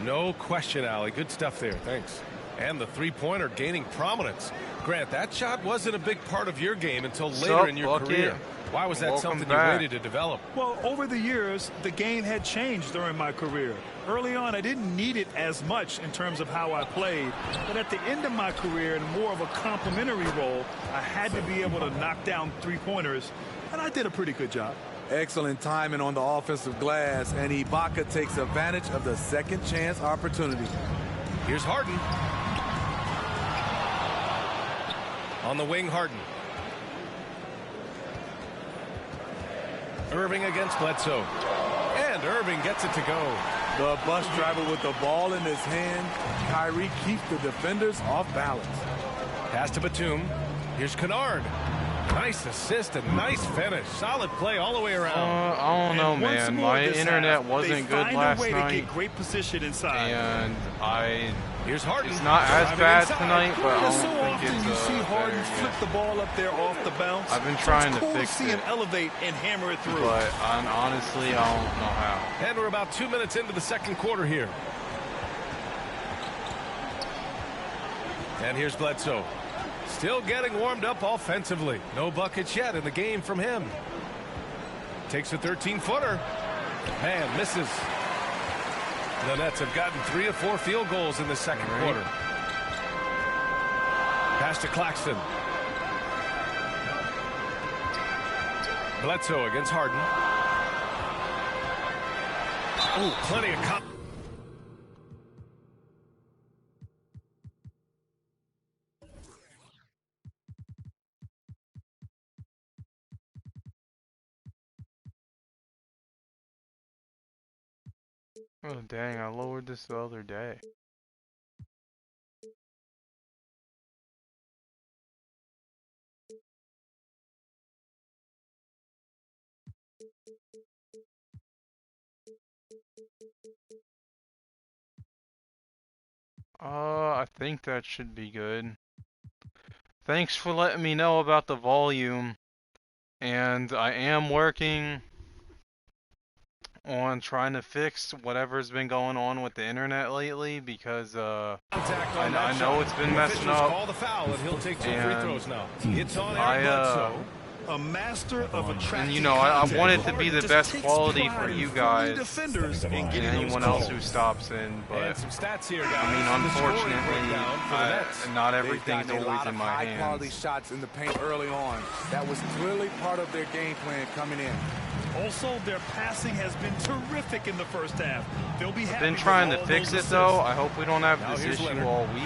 No question, Allie. Good stuff there. Thanks. And the three-pointer gaining prominence. Grant, that shot wasn't a big part of your game until later in your career. Why was that something you waited to develop? Well, over the years, the game had changed during my career. Early on, I didn't need it as much in terms of how I played. But at the end of my career, in more of a complementary role, I had to be able to knock down three-pointers, and I did a pretty good job. Excellent timing on the offensive glass, and Ibaka takes advantage of the second chance opportunity. Here's Harden. On the wing, Harden. Irving against Bledsoe. And Irving gets it to go. The bus driver with the ball in his hand. Kyrie keeps the defenders off balance. Pass to Batum. Here's Kennard. Nice assist and nice finish. Solid play all the way around. I don't know, man. My internet wasn't good last night. To get great position inside. And here's Harden. It's not as bad tonight, but I so don't often think you it's see Harden flip the ball up there off the bounce. I've been trying to cool fix see him elevate and hammer it through. But honestly, I don't know how. And we're about 2 minutes into the second quarter here. And here's Bledsoe. Still getting warmed up offensively. No buckets yet in the game from him. Takes a 13-footer. Man, misses. The Nets have gotten 3 of 4 field goals in the second quarter. Pass to Claxton. Bledsoe against Harden. Oh, plenty of contact. Oh, dang, I lowered this the other day. I think that should be good. Thanks for letting me know about the volume. And I am working on trying to fix whatever's been going on with the internet lately, because I know it's been messing up. Call the foul and he'll take 2 free throws now. It's on a master of attraction. And you know, I want it to be the best quality for you guys and anyone else who stops in, but some stats here, guys. I mean, unfortunately, not everything's always in my hands. High-quality shots in the paint early on. That was clearly part of their game plan coming in. Also, their passing has been terrific in the first half. They'll be happy. Been trying to fix it though. I hope we don't have this issue all week.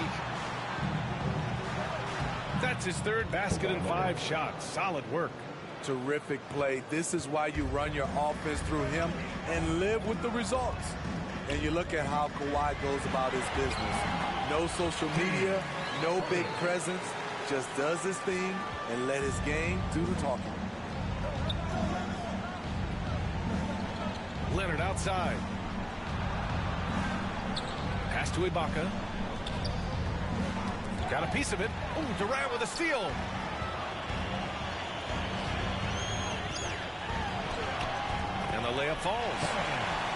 That's his 3rd basket and 5 shots. Solid work. Terrific play. This is why you run your offense through him and live with the results. And you look at how Kawhi goes about his business. No social media, no big presence. Just does his thing and let his game do the talking. Leonard outside. Pass to Ibaka. Got a piece of it. Oh, Durant with a steal. And the layup falls.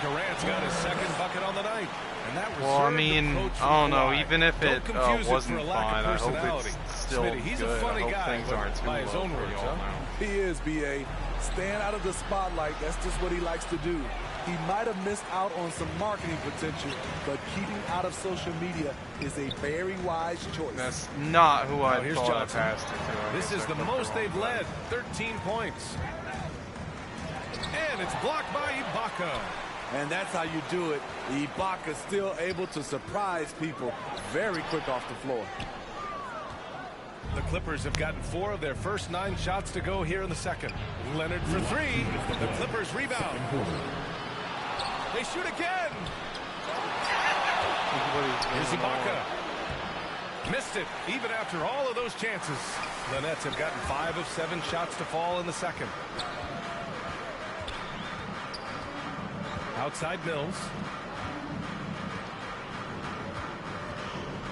Durant's got his 2nd bucket on the night. And that well, I mean, I don't know. Even if it wasn't fine, I hope it's still Smitty, he's good. a funny I hope guy, things aren't too by his low own for words, y'all now. He is, B.A. Stand out of the spotlight. That's just what he likes to do. He might have missed out on some marketing potential, but keeping out of social media is a very wise choice. That's not who I here's thought Johnson. I passed it to. This is the most they've led. 13 points. And it's blocked by Ibaka. And that's how you do it. Ibaka still able to surprise people very quick off the floor. The Clippers have gotten 4 of their first 9 shots to go here in the second. Leonard for 3. The Clippers rebound. They shoot again. Here's Ibaka. Missed it, even after all of those chances. The Nets have gotten 5 of 7 shots to fall in the second. Outside Mills.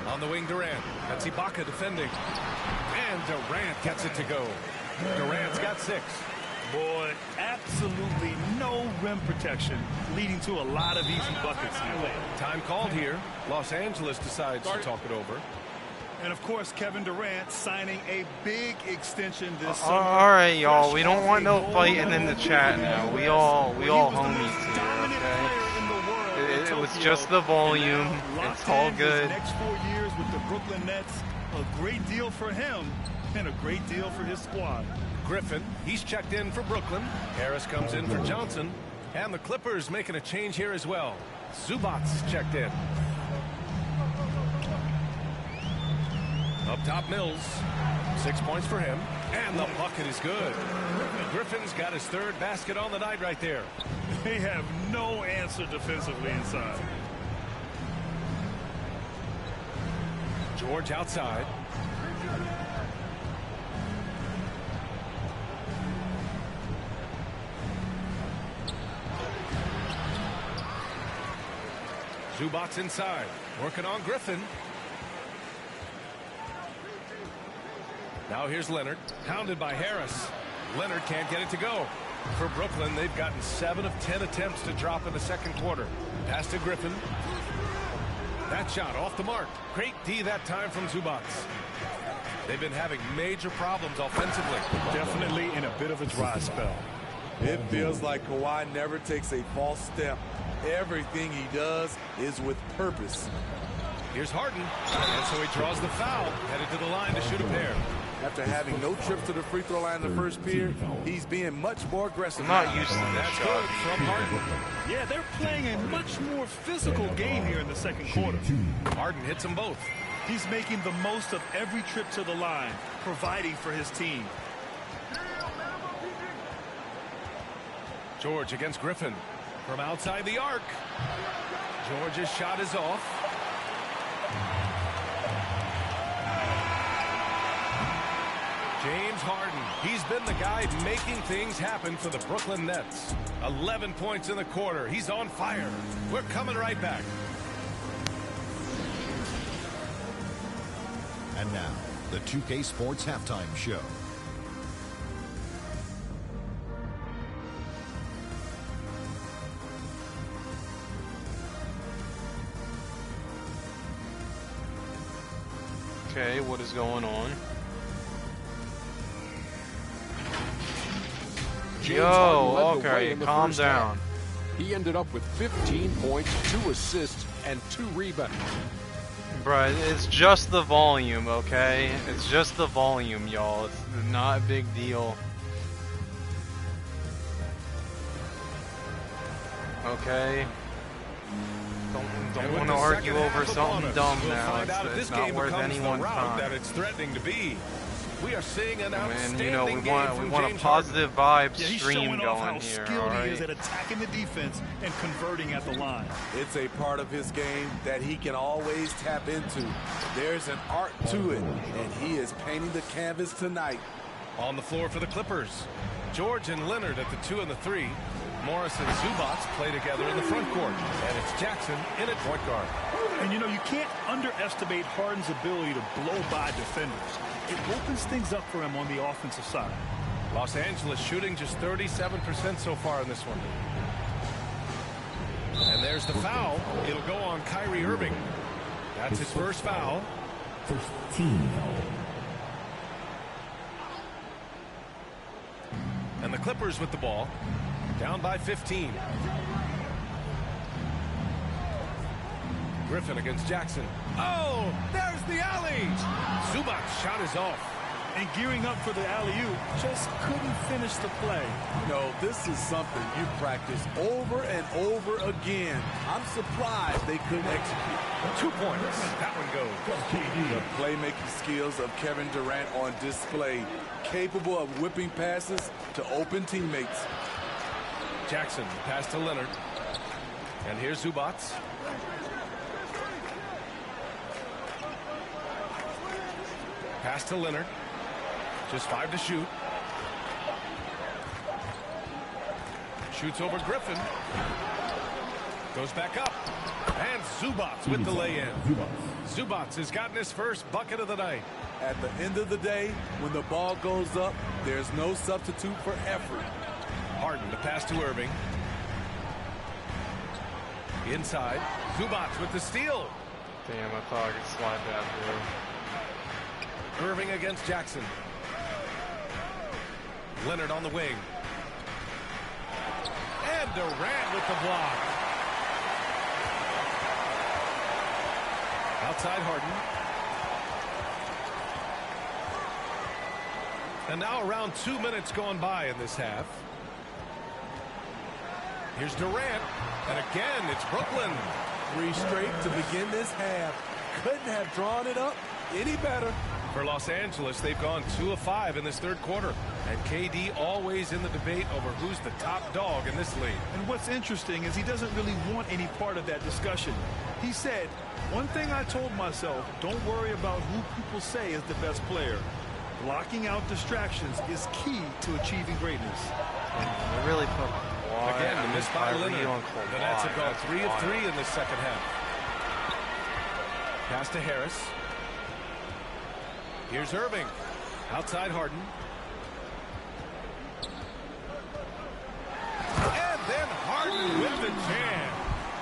On the wing, Durant. That's Ibaka defending. And Durant gets it to go. Durant's got 6. Boy, absolutely no rim protection, leading to a lot of easy buckets. Time called here. Los Angeles decides to talk it over. And of course, Kevin Durant signing a big extension this summer. All right, y'all. We don't want no fighting in the chat now. We all homies here, okay? It was just the volume. It's all good. Next 4 years with the Brooklyn Nets, a great deal for him and a great deal for his squad. Griffin, he's checked in for Brooklyn. Harris comes in for Johnson. And the Clippers making a change here as well. Zubats checked in. Up top, Mills. 6 points for him. And the bucket is good. Griffin's got his third basket on the night right there. They have no answer defensively inside. George outside. Zubac's inside, working on Griffin. Now here's Leonard, hounded by Harris. Leonard can't get it to go. For Brooklyn, they've gotten 7 of 10 attempts to drop in the second quarter. Pass to Griffin. That shot off the mark. Great D that time from Zubac. They've been having major problems offensively. Definitely in a bit of a dry spell. It feels like Kawhi never takes a false step. Everything he does is with purpose. Here's Harden, and so he draws the foul, headed to the line to shoot a pair. After having no trips to the free throw line in the first period, he's being much more aggressive. Not used to that. That's good from Harden. Yeah, they're playing a much more physical game here in the second quarter. Harden hits them both. He's making the most of every trip to the line, providing for his team. George against Griffin from outside the arc. George's shot is off. James Harden, he's been the guy making things happen for the Brooklyn Nets. 11 points in the quarter. He's on fire. We're coming right back. And now, the 2K Sports Halftime Show. Okay, what is going on? Yo, okay, calm down. He ended up with 15 points, 2 assists, and 2 rebounds. Bruh, it's just the volume, okay? It's just the volume, y'all. It's not a big deal. Okay? Don't want to argue over something dumb now. It's not worth anyone's time. That it's threatening to be. We are seeing an outstanding we want a positive vibe stream going here. Skilled he is at attacking the defense and converting at the line. It's a part of his game that he can always tap into. There's an art to it, and he is painting the canvas tonight. On the floor for the Clippers, George and Leonard at the 2 and the 3. Morris and Zubac play together in the front court, and it's Jackson in at point guard. And you know, you can't underestimate Harden's ability to blow by defenders. It opens things up for him on the offensive side. Los Angeles shooting just 37% so far in this one. And there's the foul. It'll go on Kyrie Irving. That's his first foul. First team foul. And the Clippers with the ball. Down by 15. Griffin against Jackson. Oh, there's the alley. Zubac's shot is off. And gearing up for the alley-oop, just couldn't finish the play. No, this is something you practice over and over again. I'm surprised they couldn't execute. 2 points. That one goes. The playmaking skills of Kevin Durant on display. Capable of whipping passes to open teammates. Jackson, pass to Leonard. And here's Zubac. Pass to Leonard. Just 5 to shoot. Shoots over Griffin. Goes back up. And Zubac with the lay-in. Zubac has gotten his first bucket of the night. At the end of the day, when the ball goes up, there's no substitute for effort. Harden, the pass to Irving. Inside. Zubac with the steal. Damn, I thought I could slide that through. Irving against Jackson. Leonard on the wing. And Durant with the block. Outside Harden. And now around 2 minutes gone by in this half. Here's Durant. And again, it's Brooklyn. 3 straight to begin this half. Couldn't have drawn it up any better. For Los Angeles, they've gone 2 of 5 in this third quarter. And KD always in the debate over who's the top dog in this league. And what's interesting is he doesn't really want any part of that discussion. He said, one thing I told myself, don't worry about who people say is the best player. Blocking out distractions is key to achieving greatness. They really put again the miss by Leonard. The Nets have gone 3 of 3 in the second half. Pass to Harris. Here's Irving. Outside Harden. And then Harden with the jam.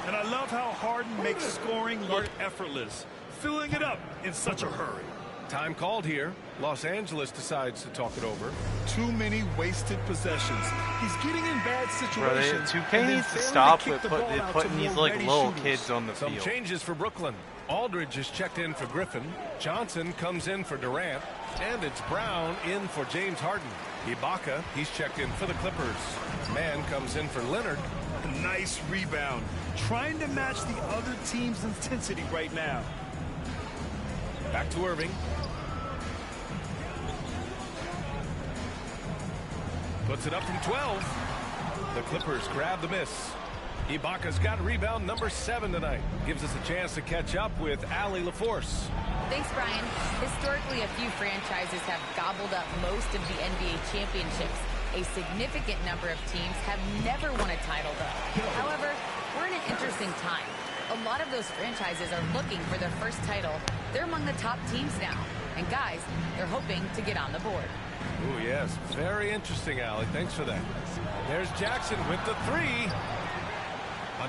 And I love how Harden makes scoring look effortless, filling it up in such a hurry. Time called here. Los Angeles decides to talk it over. Too many wasted possessions. He's getting in bad situations. 2K needs to stop with putting these like little kids on the field. Some changes for Brooklyn. Aldridge is checked in for Griffin. Johnson comes in for Durant. And it's Brown in for James Harden. Ibaka, he's checked in for the Clippers. Mann comes in for Leonard. Nice rebound. Trying to match the other team's intensity right now. Back to Irving. Puts it up from 12. The Clippers grab the miss. Ibaka's got rebound number 7 tonight. Gives us a chance to catch up with Allie LaForce. Thanks, Brian. Historically, a few franchises have gobbled up most of the NBA championships. A significant number of teams have never won a title, though. However, we're in an interesting time. A lot of those franchises are looking for their first title. They're among the top teams now. And guys, they're hoping to get on the board. Oh, yes. Very interesting, Allie. Thanks for that. There's Jackson with the 3.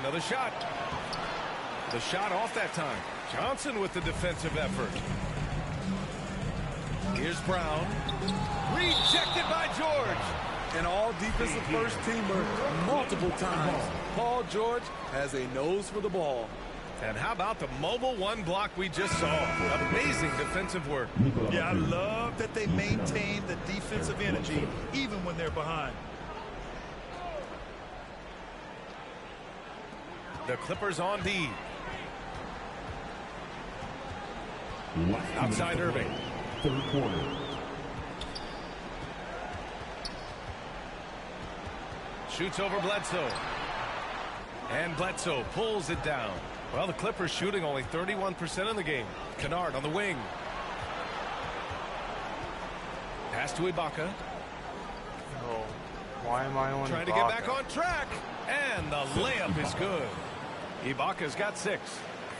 Another shot. The shot off that time. Johnson with the defensive effort. Here's Brown. Rejected by George. An all-defensive first-teamer multiple times. Paul George has a nose for the ball. And how about the mobile 1 block we just saw? Amazing defensive work. Yeah, I love that they maintain the defensive energy even when they're behind. The Clippers on D. Outside Irving. Third quarter. Shoots over Bledsoe. And Bledsoe pulls it down. Well, the Clippers shooting only 31% in the game. Kennard on the wing. Pass to Ibaka. Oh, why am I on Trying Ibaka? to get back on track. And the layup is good. Ibaka's got 6.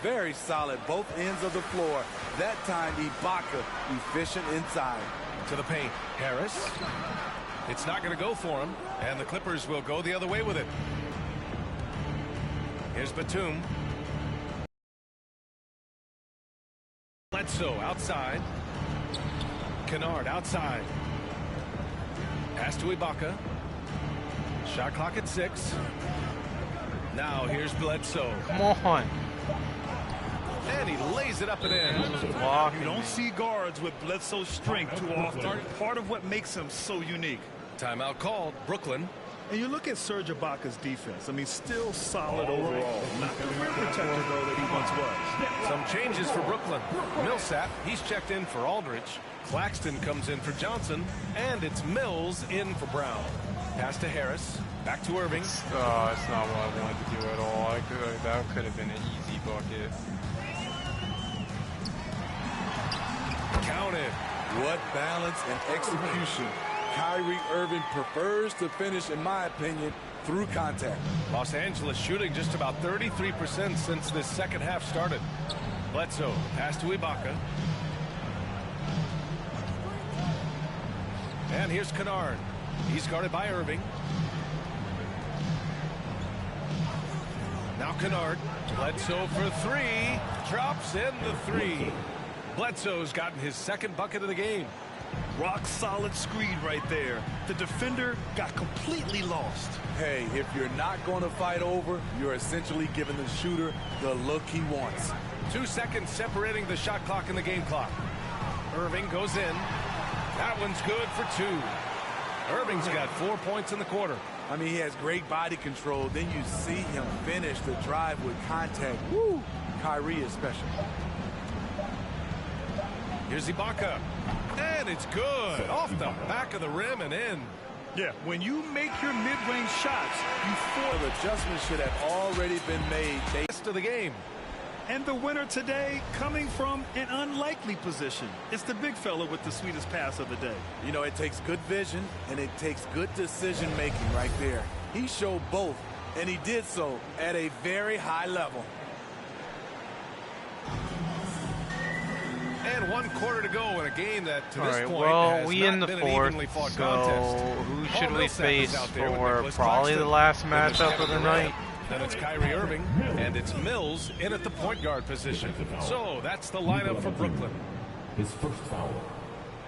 Very solid both ends of the floor. That time Ibaka efficient inside. To the paint. Harris. It's not going to go for him. And the Clippers will go the other way with it. Here's Batum. Bledsoe outside. Kennard outside. Pass to Ibaka. Shot clock at 6. Now here's Bledsoe. Come on. And he lays it up and in. You don't see guards with Bledsoe's strength too often. Part of what makes him so unique. Timeout called. Brooklyn. And you look at Serge Ibaka's defense. I mean, still solid overall. Not the rim protector, though, that he once was. Some changes for Brooklyn. Millsap, he's checked in for Aldridge. Claxton comes in for Johnson. And it's Mills in for Brown. Pass to Harris. Back to Irving. It's not what I wanted to do at all. That could have been an easy bucket. Counted. What balance and execution. Kyrie Irving prefers to finish, in my opinion, through contact. Los Angeles shooting just about 33% since this second half started. Bledsoe, pass to Ibaka. And here's Kennard. He's guarded by Irving. Now Kennard. Bledsoe for 3. Drops in the 3. Bledsoe's gotten his second bucket of the game. Rock solid screen right there. The defender got completely lost. Hey, if you're not going to fight over, you're essentially giving the shooter the look he wants. 2 seconds separating the shot clock and the game clock. Irving goes in. That one's good for 2. Irving's got 4 points in the quarter. I mean, he has great body control. Then you see him finish the drive with contact. Woo! Kyrie is special. Here's Ibaka. And it's good. Off the back of the rim and in. Yeah, when you make your mid-range shots, you force. The adjustment should have already been made. Rest of the game. And the winner today coming from an unlikely position. It's the big fella with the sweetest pass of the day. You know, it takes good vision and it takes good decision making right there. He showed both, and he did so at a very high level. And 1 quarter to go in a game that to this point well, has we not in the been fourth, an evenly fought so contest. who should we face for Nicholas probably Claxton. the last Then matchup of the night? Then it's Kyrie Irving, and it's Mills in at the point guard position. So that's the lineup for Brooklyn. His first foul.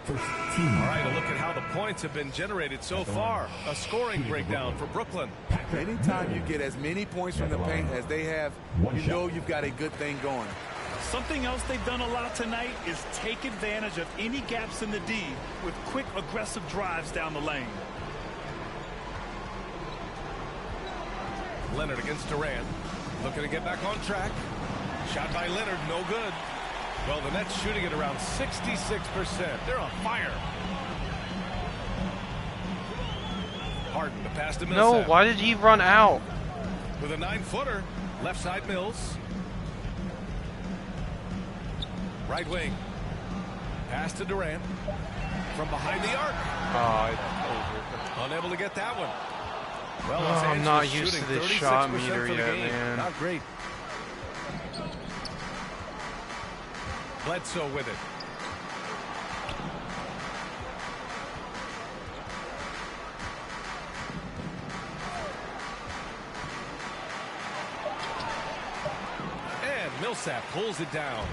First team. All right, a look at how the points have been generated so far. A scoring breakdown for Brooklyn. Anytime you get as many points from the paint as they have, you know you've got a good thing going. Something else they've done a lot tonight is take advantage of any gaps in the D with quick, aggressive drives down the lane. Leonard against Durant. Looking to get back on track. Shot by Leonard, no good. Well, the Nets shooting at around 66%. They're on fire. Harden, the pass to Mills. No, why did he run out? With a 9-footer. Left side Mills. Right wing. Pass to Durant. From behind the arc. Unable to get that one. Well, I'm not used to this shot meter yet, game. man. Not great. Bledsoe with it. And Millsap pulls it down.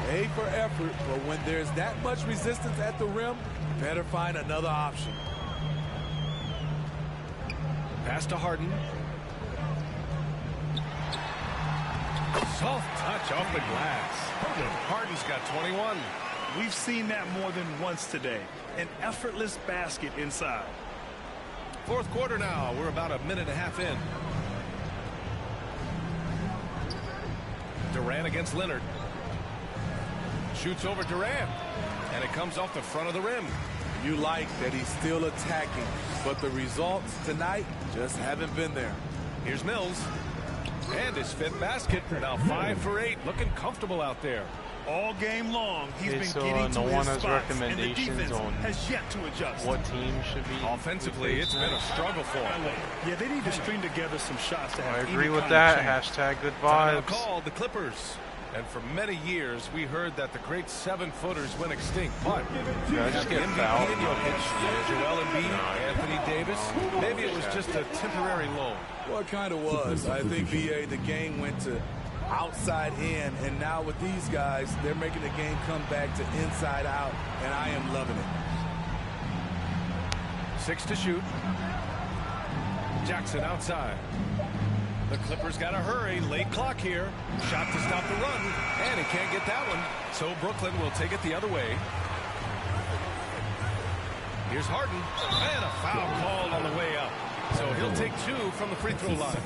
A for effort, but when there's that much resistance at the rim, better find another option. Pass to Harden. Soft touch off the glass. Harden's got 21. We've seen that more than once today. An effortless basket inside. Fourth quarter now. We're about a minute and a half in. Durant against Leonard. Shoots over Durant. And it comes off the front of the rim. You like that he's still attacking, but the results tonight just haven't been there. Here's Mills. And his 5th basket. Now 5 for 8. Looking comfortable out there. All game long, he's been so getting to no one his has spots, recommendations and the defense on has yet to adjust. What team should be offensively? It's been a struggle for him. Yeah, they need to string together some shots to have. I agree with that. Hashtag good vibes. Called the Clippers. And for many years, we heard that the great 7-footers went extinct. But I just get fouled. Joel Embiid, Anthony Davis. Maybe it was just a temporary lull. Well, it kind of was. I think, VA, the game went to outside in, and now with these guys, they're making the game come back to inside out, and I am loving it. 6 to shoot. Jackson outside. The Clippers got to hurry. Late clock here. Shot to stop the run. And he can't get that one. So Brooklyn will take it the other way. Here's Harden. And a foul called on the way up. So he'll take 2 from the free throw line.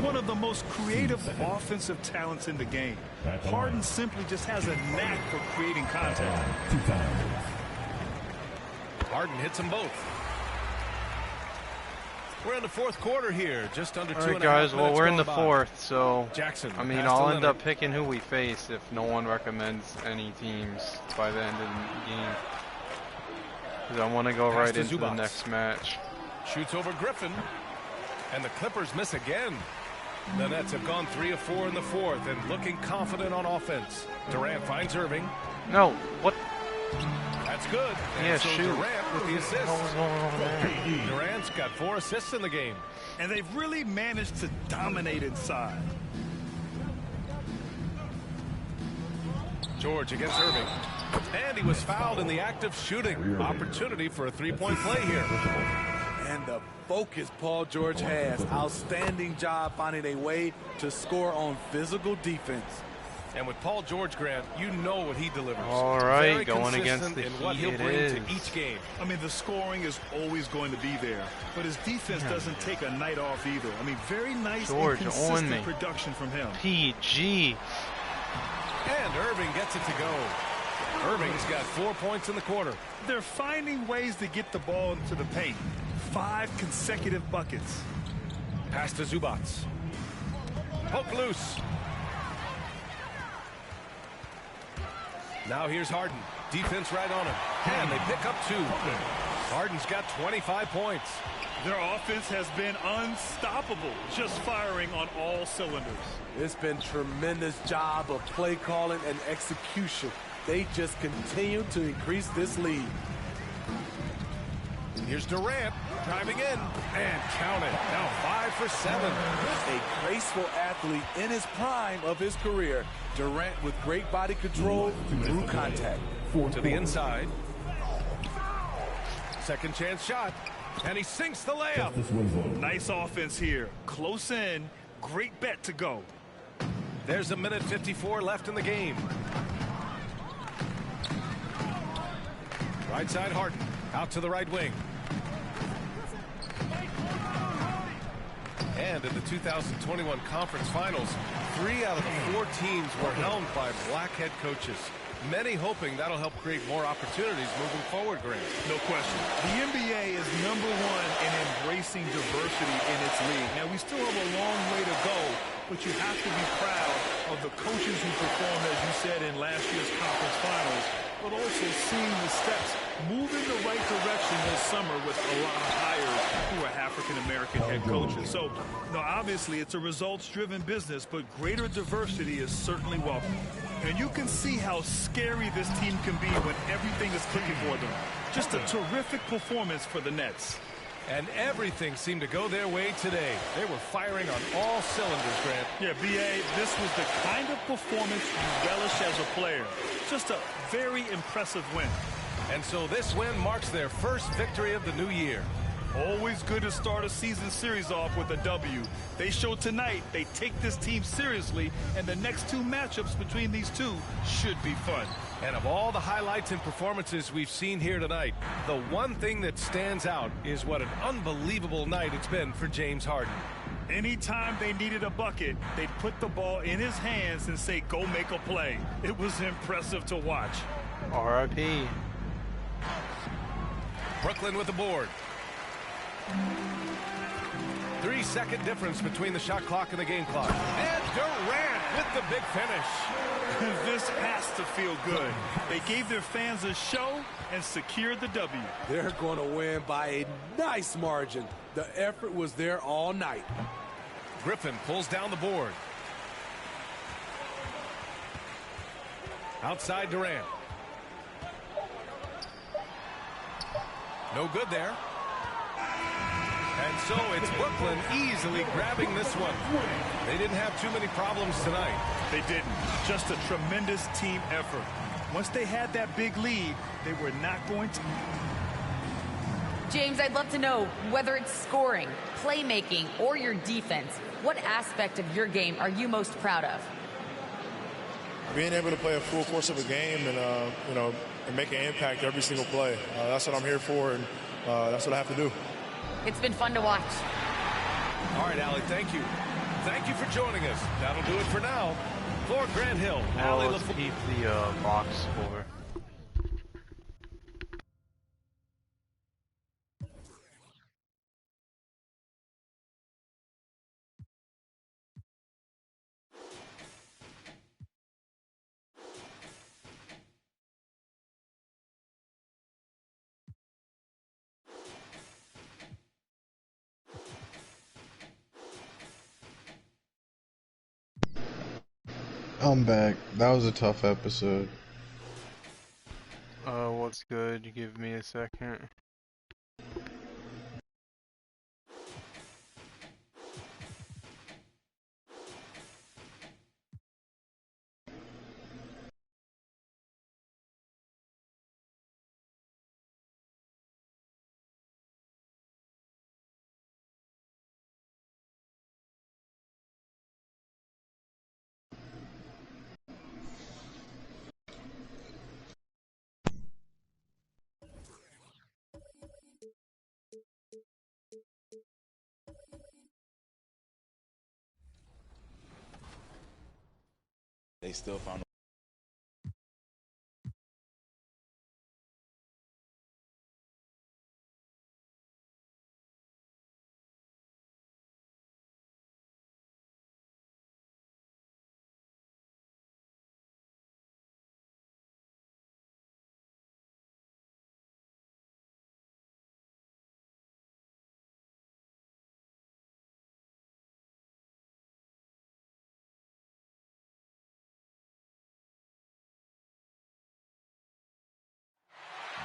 One of the most creative offensive talents in the game. Harden simply just has a knack for creating contact. Harden hits them both. We're in the fourth quarter here, just under 2.5 minutes. All right, guys. Well, we're in the fourth, so Jackson. I mean, I'll end up picking who we face if no one recommends any teams by the end of the game, because I want to go right into the next match. Shoots over Griffin, and the Clippers miss again. The Nets have gone 3 of 4 in the fourth and looking confident on offense. Durant finds Irving. No, what? That's good. Yeah, and so shoot. Durant with the assist. What was going on there? Durant's got 4 assists in the game. And they've really managed to dominate inside. George against Irving. And he was fouled in the act of shooting. Opportunity for a 3-point play here. And the focus Paul George has. Outstanding job finding a way to score on physical defense. And with Paul George, Grant, you know what he delivers. All right, Very going against consistent the in what he'll Heat bring it to is. each game. I mean, the scoring is always going to be there, but his defense doesn't take a night off either. I mean, very nice George and on me. consistent production from him. PG. And Irving gets it to go. Irving's got 4 points in the quarter. They're finding ways to get the ball into the paint. 5 consecutive buckets. Pass to Zubac. Poke loose. Now here's Harden. Defense right on him. And they pick up 2. Harden's got 25 points. Their offense has been unstoppable, just firing on all cylinders. It's been tremendous job of play calling and execution. They just continue to increase this lead. Here's Durant driving in and count it. Now 5 for 7. A graceful athlete in his prime of his career. Durant with great body control through contact. To the inside. Second chance shot. And he sinks the layup. Nice offense here. Close in. Great bet to go. There's a minute 54 left in the game. Right side Harden. Out to the right wing. And in the 2021 conference finals, 3 out of the 4 teams were helmed by black head coaches. Many hoping that'll help create more opportunities moving forward, Grant. No question. The NBA is #1 in embracing diversity in its league. Now, we still have a long way to go, but you have to be proud of the coaches who performed, as you said, in last year's conference finals, but also seeing the steps move in the right direction this summer with a lot of hires who are African-American head coaches. So, obviously, it's a results-driven business, but greater diversity is certainly welcome. And you can see how scary this team can be when everything is clicking for them. Just a terrific performance for the Nets. And everything seemed to go their way today. They were firing on all cylinders, Grant. Yeah, B.A., this was the kind of performance you relish as a player. Just a very impressive win. And so this win marks their first victory of the new year. Always good to start a season series off with a W. They showed tonight they take this team seriously, and the next 2 matchups between these two should be fun. And of all the highlights and performances we've seen here tonight, the one thing that stands out is what an unbelievable night it's been for James Harden. Anytime they needed a bucket, they'd put the ball in his hands and say, go make a play. It was impressive to watch. R.I.P. Brooklyn with the board. 3-second difference between the shot clock and the game clock. And Durant with the big finish. This has to feel good. They gave their fans a show and secured the W. They're going to win by a nice margin. The effort was there all night. Griffin pulls down the board. Outside Durant. No good there. And so it's Brooklyn easily grabbing this one. They didn't have too many problems tonight. They didn't. Just a tremendous team effort. Once they had that big lead, they were not going to. James, I'd love to know whether it's scoring, playmaking, or your defense. What aspect of your game are you most proud of? Being able to play a full course of a game and, and make an impact every single play. That's what I'm here for, and that's what I have to do. It's been fun to watch. All right, Allie, thank you. Thank you for joining us. That'll do it for now. For Grant Hill, Allie let's keep the box score. I'm back. That was a tough episode. What's good? Give me a second. They still found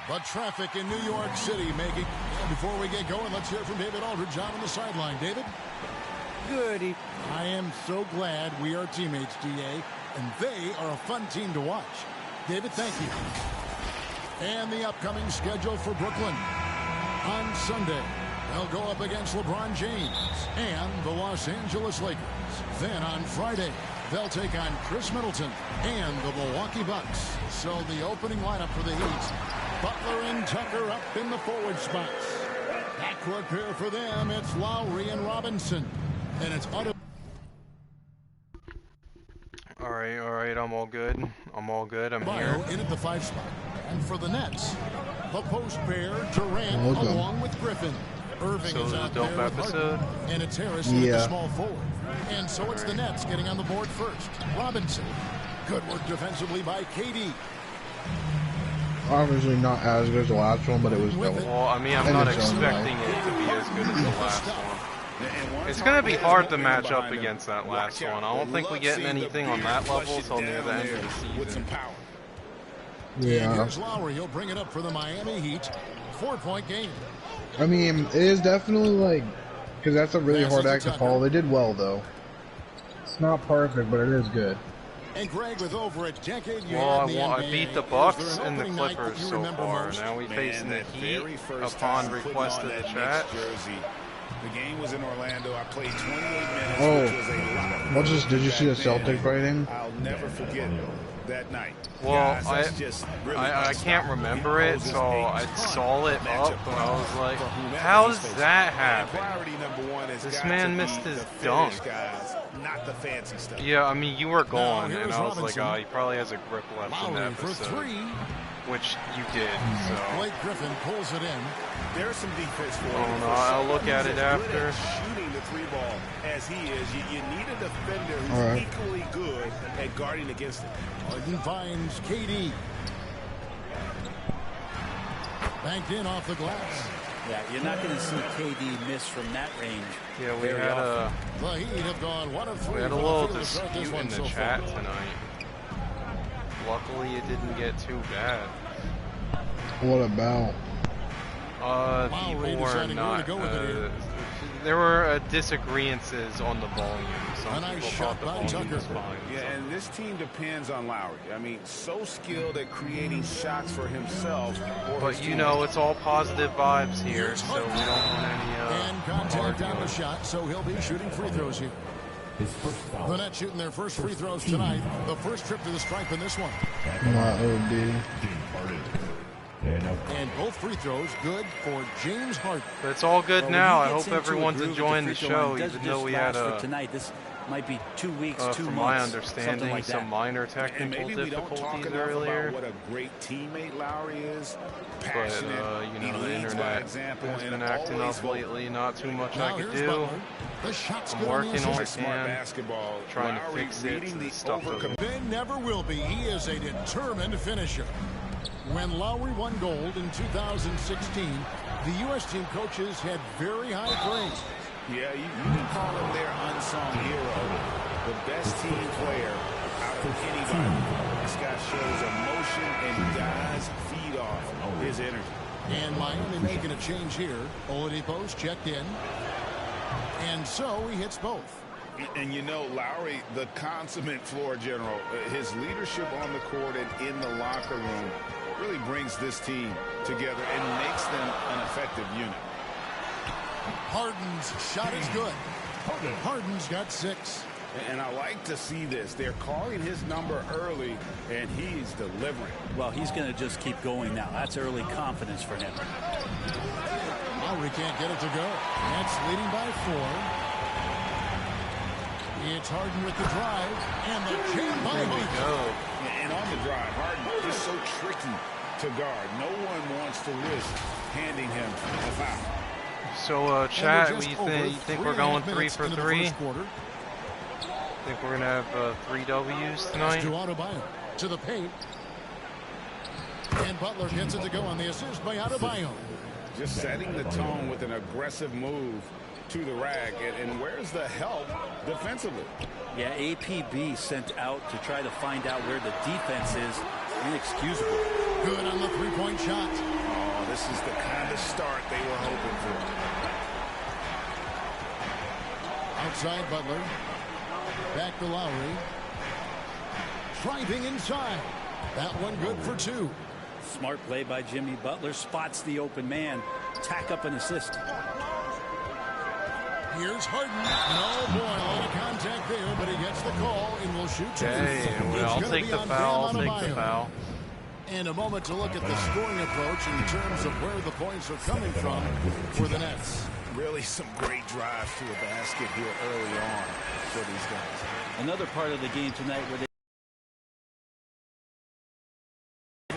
The traffic in New York City making. And before we get going, let's hear from David Aldridge on the sideline. David? Good. I am so glad we are teammates, DA, and they are a fun team to watch. David, thank you. And the upcoming schedule for Brooklyn. On Sunday, they'll go up against LeBron James and the Los Angeles Lakers. Then on Friday, they'll take on Chris Middleton and the Milwaukee Bucks. So the opening lineup for the Heat, Butler and Tucker up in the forward spots. Backcourt pair for them, it's Lowry and Robinson. And it's auto. All right, I'm all good. I'm here. In at the 5 spot. And for the Nets, the post pair, Durant along with Griffin. Irving is out there with Harden, and it's Harris with the small forward. And so it's the Nets getting on the board first. Robinson. Good work defensively by KD. Obviously not as good as the last one, but it was dope. Well, I mean, I'm not expecting it to be as good as the last one. It's going to be hard to match up against that last one. I don't think we get anything on that level until near the end of the season. Yeah. Here's Lowry. He'll bring it up for the Miami Heat. 4-point game. I mean, it is definitely like, because that's a really hard act to follow. They did well, though. It's not perfect, but it is good. And Greg, with over a decade, I beat the Bucks and the Clippers so far. Now we facing the Heat upon request of the chat. The game was in Orlando. I played 28 minutes, which was a lot. Did you see the Celtic fighting? I'll never forget that night. Well, I can't remember it, so I saw it up, and I was like, how does that happen? This man missed his dunk. Not the fancy stuff. Yeah, I mean, you were gone, and I was like, oh, he probably has a grip left in that episode. Which you did, so. Blake Griffin pulls it in. There's some defense for him. I'll look at it after. Shooting the 3-ball as he is, you need a defender who's equally good at guarding against it. Harden finds KD. Banked in off the glass. Yeah, you're not going to see KD miss from that range. Yeah, we had the Heat have gone 1 of 3. We had a little dispute in the chat tonight. Luckily, it didn't get too bad. What about? People were not. There were disagreements on the volume. Some people thought the volume was fine. Yeah, and this team depends on Lowry. I mean, so skilled at creating shots for himself. But you know, it's all positive vibes here, so we don't want any. And contact on the shot, so he'll be shooting free throws here. The Nets shooting their first free throws tonight. The first trip to the stripe in this one. And both free throws good for James Harden. But it's all good now. I hope everyone's enjoying the show, even though we had tonight. This might be 2 weeks, 2 months. From my understanding, some minor technical difficulties earlier. What a great teammate Lowry is. But you know, the internet has been acting up lately. Not too much I could do. I'm working on it and trying to fix it. They never will be. He is a determined finisher. When Lowry won gold in 2016, the U.S. team coaches had very high praise. Yeah, you can call him their unsung hero, the best team player out of anybody. This guy shows emotion, and guys feed off his energy. And Miami making a change here. Oladipo's checked in. And so he hits both. And you know, Lowry, the consummate floor general, his leadership on the court and in the locker room really brings this team together and makes them an effective unit. Harden's shot is good. Harden's got 6. And I like to see this. They're calling his number early, and he's delivering. Well, he's going to just keep going now. That's early confidence for him. Lowry can't get it to go. Nets leading by 4. It's Harden with the drive, and the chain by go. And on the drive, Harden is so tricky to guard. No one wants to risk handing him a foul. So, chat, you think we're going 3 for 3? Think we're going to have 3 W's tonight? To the paint. And Butler gets it to go on the assist by Adebayo. Just setting the tone with an aggressive move to the rag. And where's the help defensively? Yeah, APB sent out to try to find out where the defense is. Inexcusable. Good on the three-point shot. Oh, this is the kind of start they were hoping for. Outside Butler. Back to Lowry. Driving inside. That one good for two. Smart play by Jimmy Butler. Spots the open man. Tack up an assist. Here's Harden. No, boy, a lot of contact there, but he gets the call and will shoot two. I'll take the foul. I'll take the foul. And a moment to look at the scoring approach in terms of where the points are coming from for the Nets. Really some great drives to the basket here early on for these guys. Another part of the game tonight where they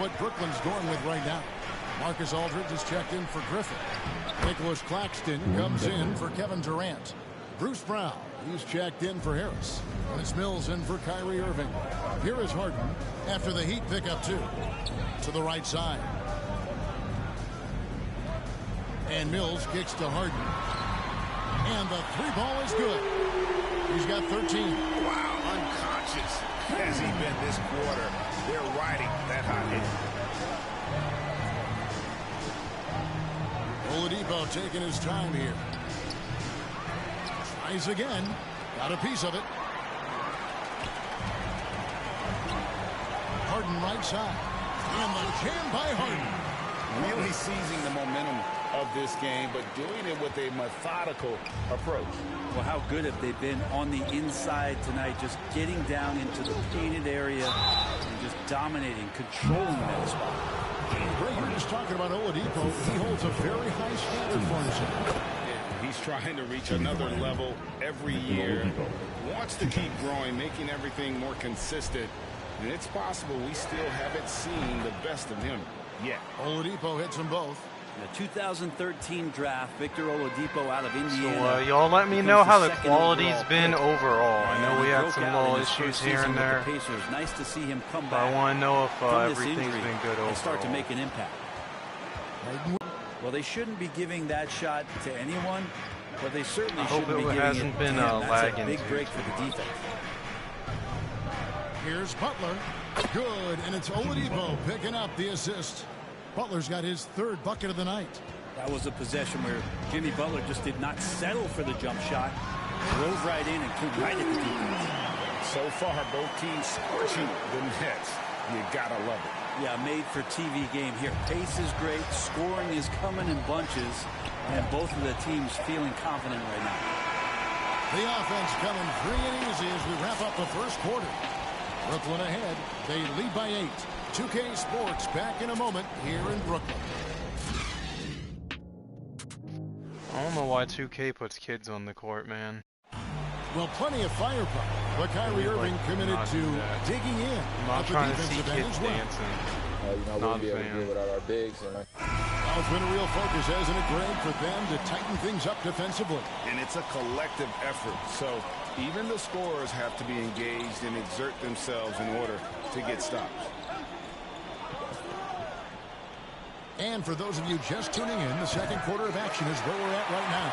what Brooklyn's going with right now. Marcus Aldridge is checked in for Griffin. Nicholas Claxton comes in for Kevin Durant. Bruce Brown, he's checked in for Harris. And it's Mills in for Kyrie Irving. Here is Harden after the Heat pick up two. To the right side. And Mills kicks to Harden. And the three ball is good. He's got 13. Wow, unconscious has he been this quarter. They're riding that hot hit. Oladipo taking his time here. Tries again. Got a piece of it. Harden right side. And the jam by Harden. Really seizing the momentum of this game, but doing it with a methodical approach. Well, how good have they been on the inside tonight, just getting down into the painted area and just dominating, controlling that spot. Ray, you're just talking about Oladipo. He holds a very high standard for himself. Yeah, he's trying to reach another level every year. Wants to keep growing, making everything more consistent. And it's possible we still haven't seen the best of him yet. Oladipo hits them both. The 2013 draft, Victor Oladipo out of Indiana. So y'all let me know how the quality's been overall. I know we had some little issues here and there. Pacers. Nice to see him come back. I want to know if everything's been good overall. And start to make an impact. Well, they shouldn't be giving that shot to anyone, but they certainly shouldn't be giving it to him. That's a big break for the defense. Here's Butler. Good, and it's Oladipo picking up the assist. Butler's got his third bucket of the night. That was a possession where Jimmy Butler just did not settle for the jump shot. Drove right in and came right at the defense. So far, both teams scorching the Nets. You gotta love it. Yeah, made for TV game here. Pace is great. Scoring is coming in bunches. And both of the teams feeling confident right now. The offense coming free and easy as we wrap up the first quarter. Brooklyn ahead. They lead by 8. 2K Sports back in a moment here in Brooklyn. I don't know why 2K puts kids on the court, man. Well, plenty of firepower, but Kyrie Irving committed to digging in. I'm not trying to see kids dancing. We wouldn't be able to do it without our bigs. Now it's been a real focus, hasn't it, Greg, for them to tighten things up defensively? And it's a collective effort, so even the scorers have to be engaged and exert themselves in order to get stops. And for those of you just tuning in, the second quarter of action is where we're at right now.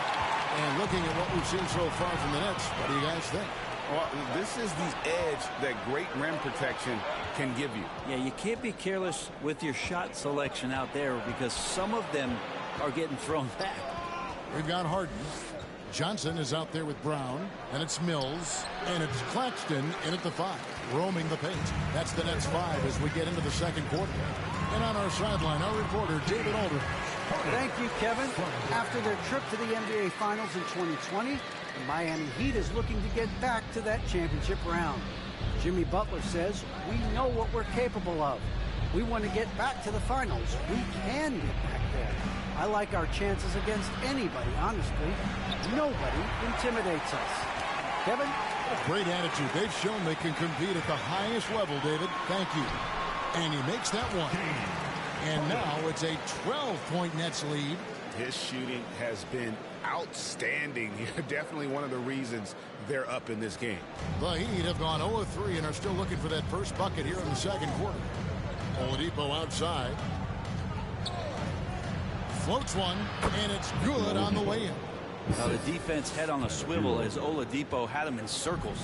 And looking at what we've seen so far from the Nets, what do you guys think? Well, this is the edge that great rim protection can give you. Yeah, you can't be careless with your shot selection out there because some of them are getting thrown back. We've got Harden. Johnson is out there with Brown, and it's Mills, and it's Claxton in at the 5, roaming the paint. That's the Nets 5 as we get into the second quarter. And on our sideline, our reporter, David Aldridge. Thank you, Kevin. After their trip to the NBA Finals in 2020, the Miami Heat is looking to get back to that championship round. Jimmy Butler says, we know what we're capable of. We want to get back to the finals. We can get back there. I like our chances against anybody, honestly. Nobody intimidates us. Kevin? Great attitude. They've shown they can compete at the highest level, David. Thank you. And he makes that one. And now it's a 12-point Nets lead. His shooting has been outstanding. Definitely one of the reasons they're up in this game. The Heat have gone 0-3 and are still looking for that first bucket here in the second quarter. Oladipo outside. Floats one, and it's good on the way in. Now the defense head on a swivel as Oladipo had him in circles.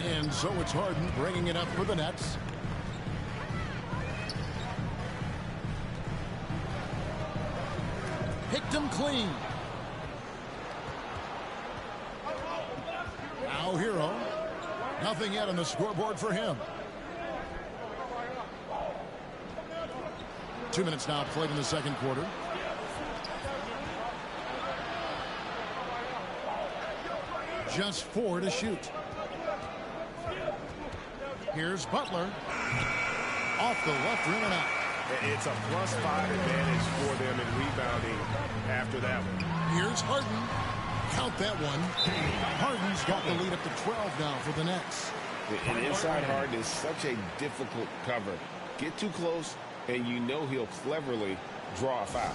And so it's Harden bringing it up for the Nets. picked him clean. Now Hero. Nothing yet on the scoreboard for him. 2 minutes now played in the second quarter. Just 4 to shoot. Here's Butler. Off the left rim and out. It's a +5 advantage for them in rebounding after that one. Here's Harden. Count that one. Harden's got the lead up to 12 now for the Nets. And inside Harden is such a difficult cover. Get too close, and you know he'll cleverly draw a foul.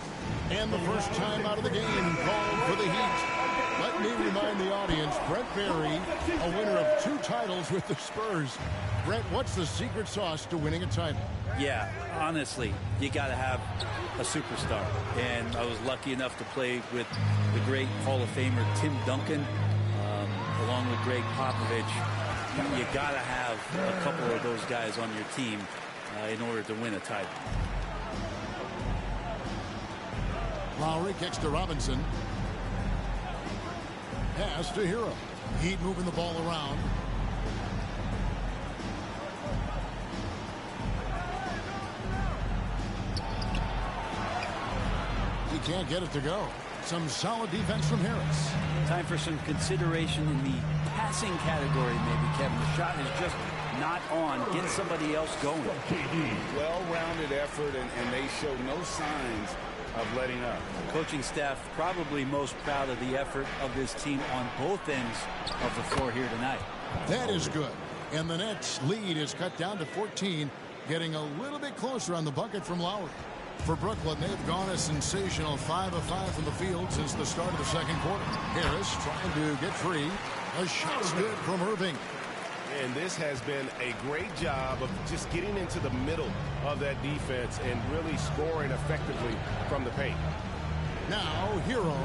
And the first time out of the game called for the Heat. Let me remind the audience, Brent Barry, a winner of 2 titles with the Spurs. Brent, what's the secret sauce to winning a title? Yeah, honestly, you got to have a superstar. And I was lucky enough to play with the great Hall of Famer Tim Duncan, along with Greg Popovich. You got to have a couple of those guys on your team in order to win a title. Lowry kicks to Robinson. Pass to Hero. Heat moving the ball around. He can't get it to go. Some solid defense from Harris. Time for some consideration in the passing category, maybe, Kevin. The shot is just not on. Get somebody else going. Well-rounded effort, and they show no signs of letting up. The coaching staff probably most proud of the effort of this team on both ends of the floor here tonight. That is good. And the Nets' lead is cut down to 14, getting a little bit closer on the bucket from Lowry. For Brooklyn, they've gone a sensational 5 of 5 from the field since the start of the second quarter. Harris trying to get free. A shot's good from Irving. And this has been a great job of just getting into the middle of that defense and really scoring effectively from the paint. Now, Hero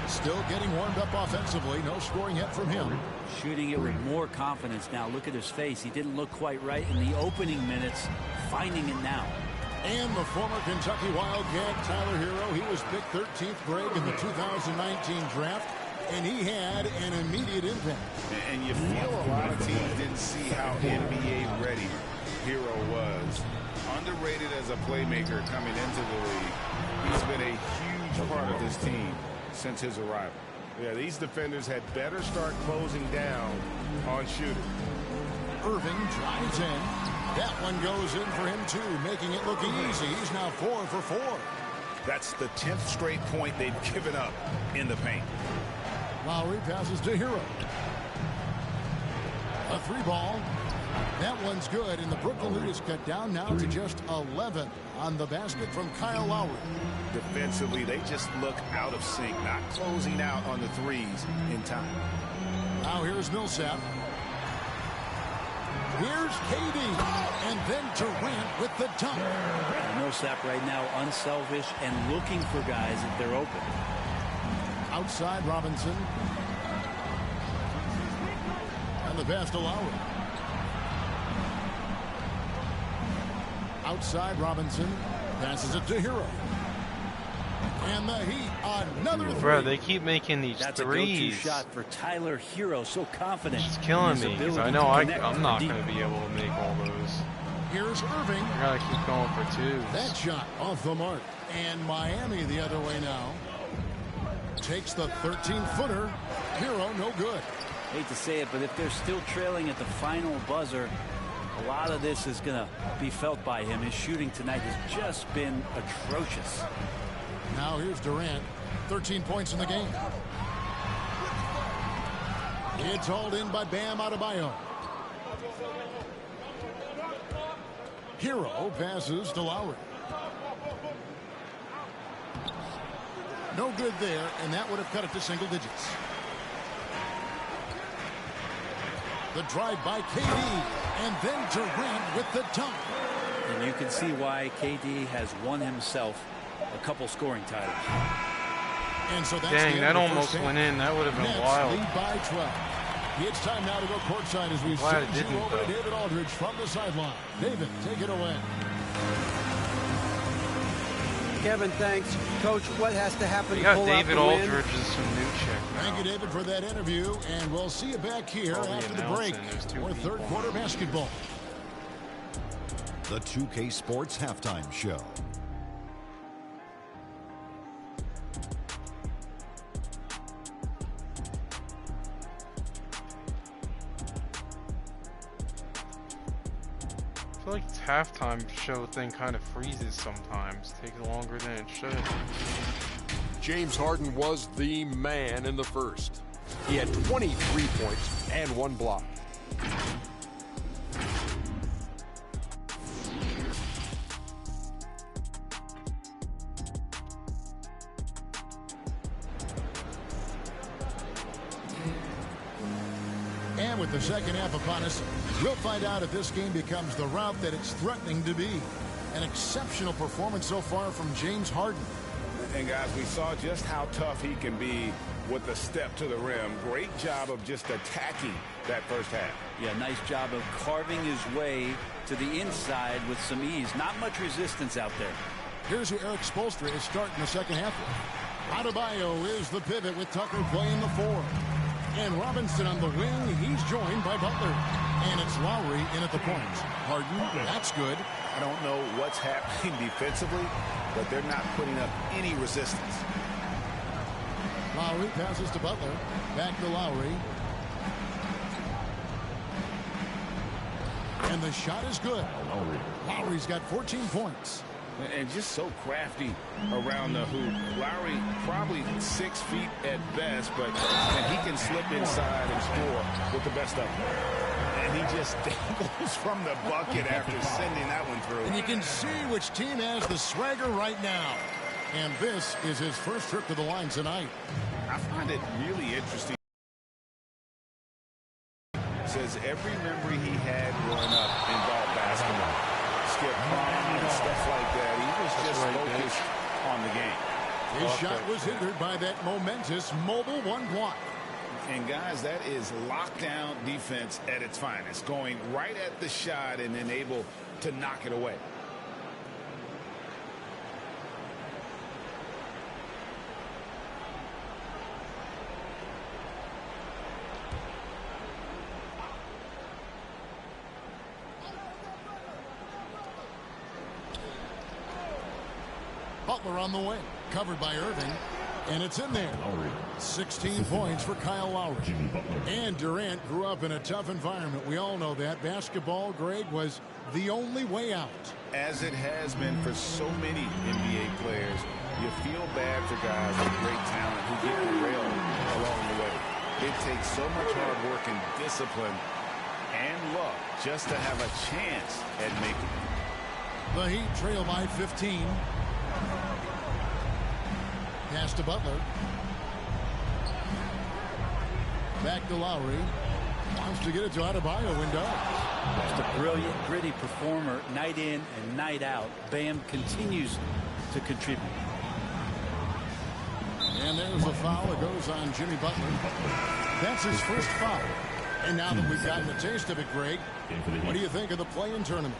still getting warmed up offensively. No scoring yet from him. Shooting it with more confidence now. Look at his face. He didn't look quite right in the opening minutes. Finding it now. And the former Kentucky Wildcat, Tyler Hero, he was picked 13th grade in the 2019 draft, and he had an immediate impact. And you feel a lot of teams didn't see how NBA ready Hero was. Underrated as a playmaker coming into the league. He's been a huge part of this team since his arrival. Yeah, these defenders had better start closing down on shooting. Irving drives in. That one goes in for him, too, making it look easy. He's now 4 for 4. That's the 10th straight point they've given up in the paint. Lowry passes to Hero. A 3-ball. That one's good, and the Brooklyn lead is cut down now to just 11 on the basket from Kyle Lowry. Defensively, they just look out of sync, not closing out on the threes in time. Now here's Millsap. Here's KD, and then Durant with the dunk. Millsap right now unselfish and looking for guys if they're open. Outside Robinson. And the pass to Lowry. Outside Robinson. Passes it to Hero. And the Heat, another three. Bro, they keep making these That's threes. A go-to shot for Tyler Hero. So confident. It's killing me because I know I'm not going to be able to make all those. Here's Irving. I got to keep going for twos. That shot off the mark. And Miami the other way now. Takes the 13-footer. Hero, no good. Hate to say it, but if they're still trailing at the final buzzer, a lot of this is going to be felt by him. His shooting tonight has just been atrocious. Now here's Durant. 13 points in the game. It's hauled in by Bam Adebayo. Hero passes to Lowry. No good there, and that would have cut it to single digits. The drive by KD, and then Durant with the dunk. And you can see why KD has won himself a couple scoring titles. And so that's dang, that almost went in. That would have been Nets wild. Lead by 12. It's time now to go courtside as we send you over to David Aldridge from the sideline. David, take it away. Kevin, thanks. Coach, what has to happen You to got pull David out the win? Aldridge and some new chick now. Thank you, David, for that interview, and we'll see you back here after the break for third quarter basketball. The 2K Sports Halftime Show. I feel like this halftime show thing kind of freezes sometimes. Takes longer than it should. James Harden was the man in the first. He had 23 points and 1 block. And with the second half upon us, we'll find out if this game becomes the route that it's threatening to be. An exceptional performance so far from James Harden. And guys, we saw just how tough he can be with the step to the rim. Great job of just attacking that first half. Yeah, nice job of carving his way to the inside with some ease. Not much resistance out there. Here's who Eric Spoelstra is starting the second half with. Adebayo is the pivot with Tucker playing the 4. And Robinson on the wing. He's joined by Butler. And it's Lowry in at the point. Harden, that's good. I don't know what's happening defensively, but they're not putting up any resistance. Lowry passes to Butler. Back to Lowry. And the shot is good. Lowry's got 14 points. And just so crafty around the hoop. Lowry probably 6 feet at best, but he can slip inside and score with the best of them. And he just dangles from the bucket after sending that one through. And you can see which team has the swagger right now. And this is his first trip to the line tonight. I find it really interesting. Says every memory he had growing up involved basketball. Skip prom and stuff like that. He was just focused on the game. His shot was hindered by that momentous mobile 1 block. And guys, that is lockdown defense at its finest. Going right at the shot and then able to knock it away. Butler on the wing, covered by Irving, and it's in there. 16 points for Kyle Lowry. And Durant grew up in a tough environment. We all know that. Basketball, Greg, was the only way out. As it has been for so many NBA players, you feel bad for guys with great talent who get derailed along the way. It takes so much hard work and discipline and luck just to have a chance at making it. The Heat trail by 15. Pass to Butler. Back to Lowry. Wants to get it to Adebayo and does. Just a brilliant, gritty performer night in and night out. Bam continues to contribute. And there's a foul that goes on Jimmy Butler. That's his first foul. And now that we've gotten a taste of it, Greg, what do you think of the play-in tournament?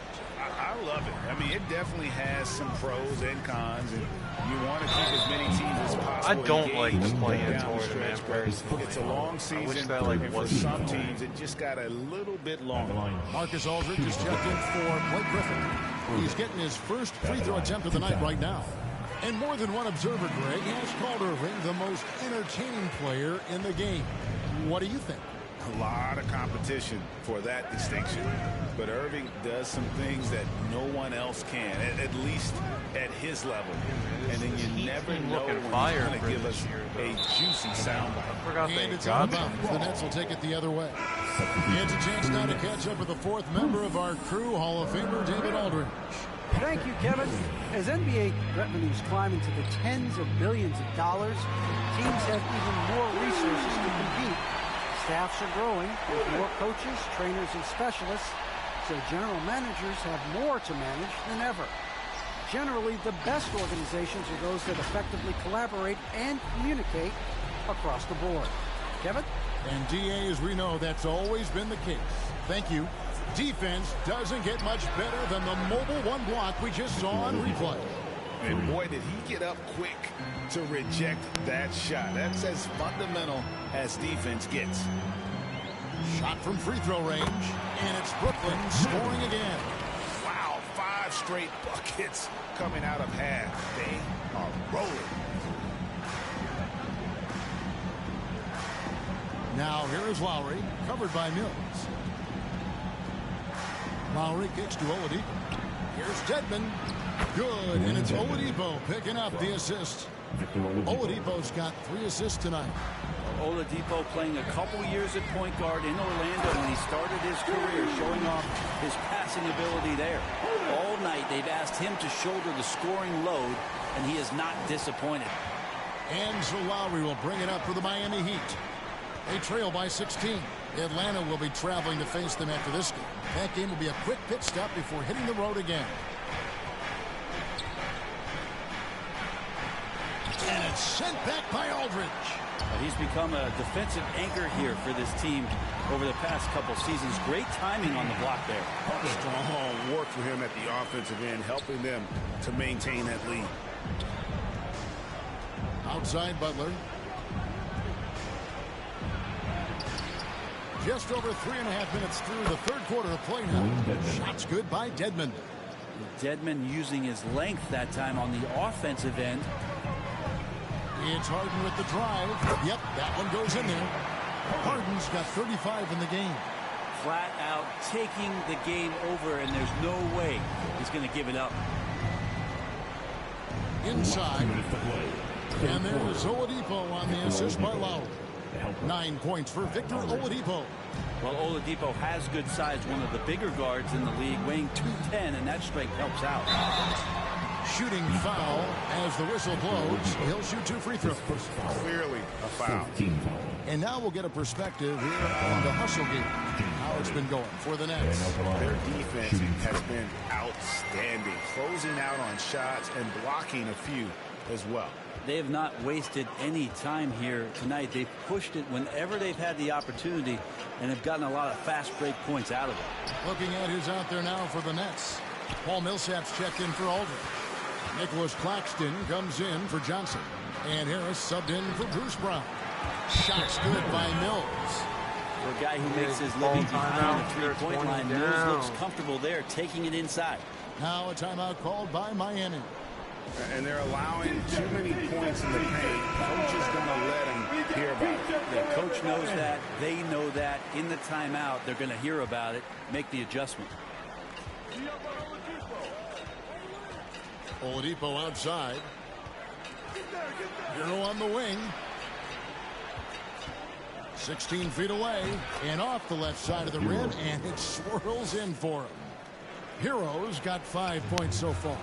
I love it. I mean, it definitely has some pros and cons, and you want to keep as many teams as possible. I don't like the play-in tournament. It's a long season. For some teams, it just got a little bit longer. Marcus Aldridge is checked in for Blake Griffin. He's getting his first free throw attempt of the night right now. And more than one observer, Greg, has called Irving the most entertaining player in the game. What do you think? A lot of competition for that distinction. But Irving does some things that no one else can, at least at his level. And then you never know when he's going to give us a juicy soundbite. And it's out of bounds. The Nets will take it the other way. It's a chance now to catch up with the fourth member of our crew, Hall of Famer David Aldridge. Thank you, Kevin. As NBA revenues climb into the tens of billions of dollars, teams have even more resources to compete. Staffs are growing with more coaches, trainers, and specialists, so general managers have more to manage than ever. Generally, the best organizations are those that effectively collaborate and communicate across the board. Kevin? And DA, as we know, that's always been the case. Thank you. Defense doesn't get much better than the mobile 1 block we just saw on replay. And boy, did he get up quick to reject that shot. That's as fundamental as defense gets. Shot from free throw range, and it's Brooklyn scoring again. Wow, 5 straight buckets coming out of half. They are rolling. Now here is Lowry, covered by Mills. Lowry kicks to Oladipo. Here's Dedmon. Good, and it's Oladipo picking up the assist. Oladipo's got 3 assists tonight. Oladipo playing a couple years at point guard in Orlando when he started his career, showing off his passing ability there. All night they've asked him to shoulder the scoring load, and he is not disappointed. And so Lowry will bring it up for the Miami Heat. They trail by 16. Atlanta will be traveling to face them after this game. That game will be a quick pit stop before hitting the road again. And it's sent back by Aldridge. He's become a defensive anchor here for this team over the past couple seasons. Great timing on the block there. Strong work for him at the offensive end, helping them to maintain that lead. Outside Butler. Just over 3.5 minutes through the third quarter of play now. Shots good by Dedmon. Dedmon using his length that time on the offensive end. It's Harden with the drive. Yep, that one goes in there. Harden's got 35 in the game. Flat out taking the game over, and there's no way he's going to give it up. Inside. And there's Oladipo on the assist by Lowry. 9 points for Victor Oladipo. Well, Oladipo has good size, one of the bigger guards in the league, weighing 210, and that strength helps out. Shooting foul as the whistle blows. He'll shoot 2 free throws. Clearly a foul. And now we'll get a perspective here on the hustle game. How it's been going for the Nets. Their defense has been outstanding, closing out on shots and blocking a few as well. They have not wasted any time here tonight. They've pushed it whenever they've had the opportunity and have gotten a lot of fast break points out of it. Looking at who's out there now for the Nets. Paul Millsap's checked in for Aldridge. Nicholas Claxton comes in for Johnson. And Harris subbed in for Bruce Brown. Shots good by Mills. For a guy who makes his living behind the three-point line, Mills looks comfortable there, taking it inside. Now a timeout called by Miami. And they're allowing too many points in the paint. Coach is going to let them hear about it. The coach knows that. They know that. In the timeout, they're going to hear about it, make the adjustment. Oladipo outside. Hero on the wing. 16 feet away and off the left side of the rim, and it swirls in for him. Hero's got 5 points so far.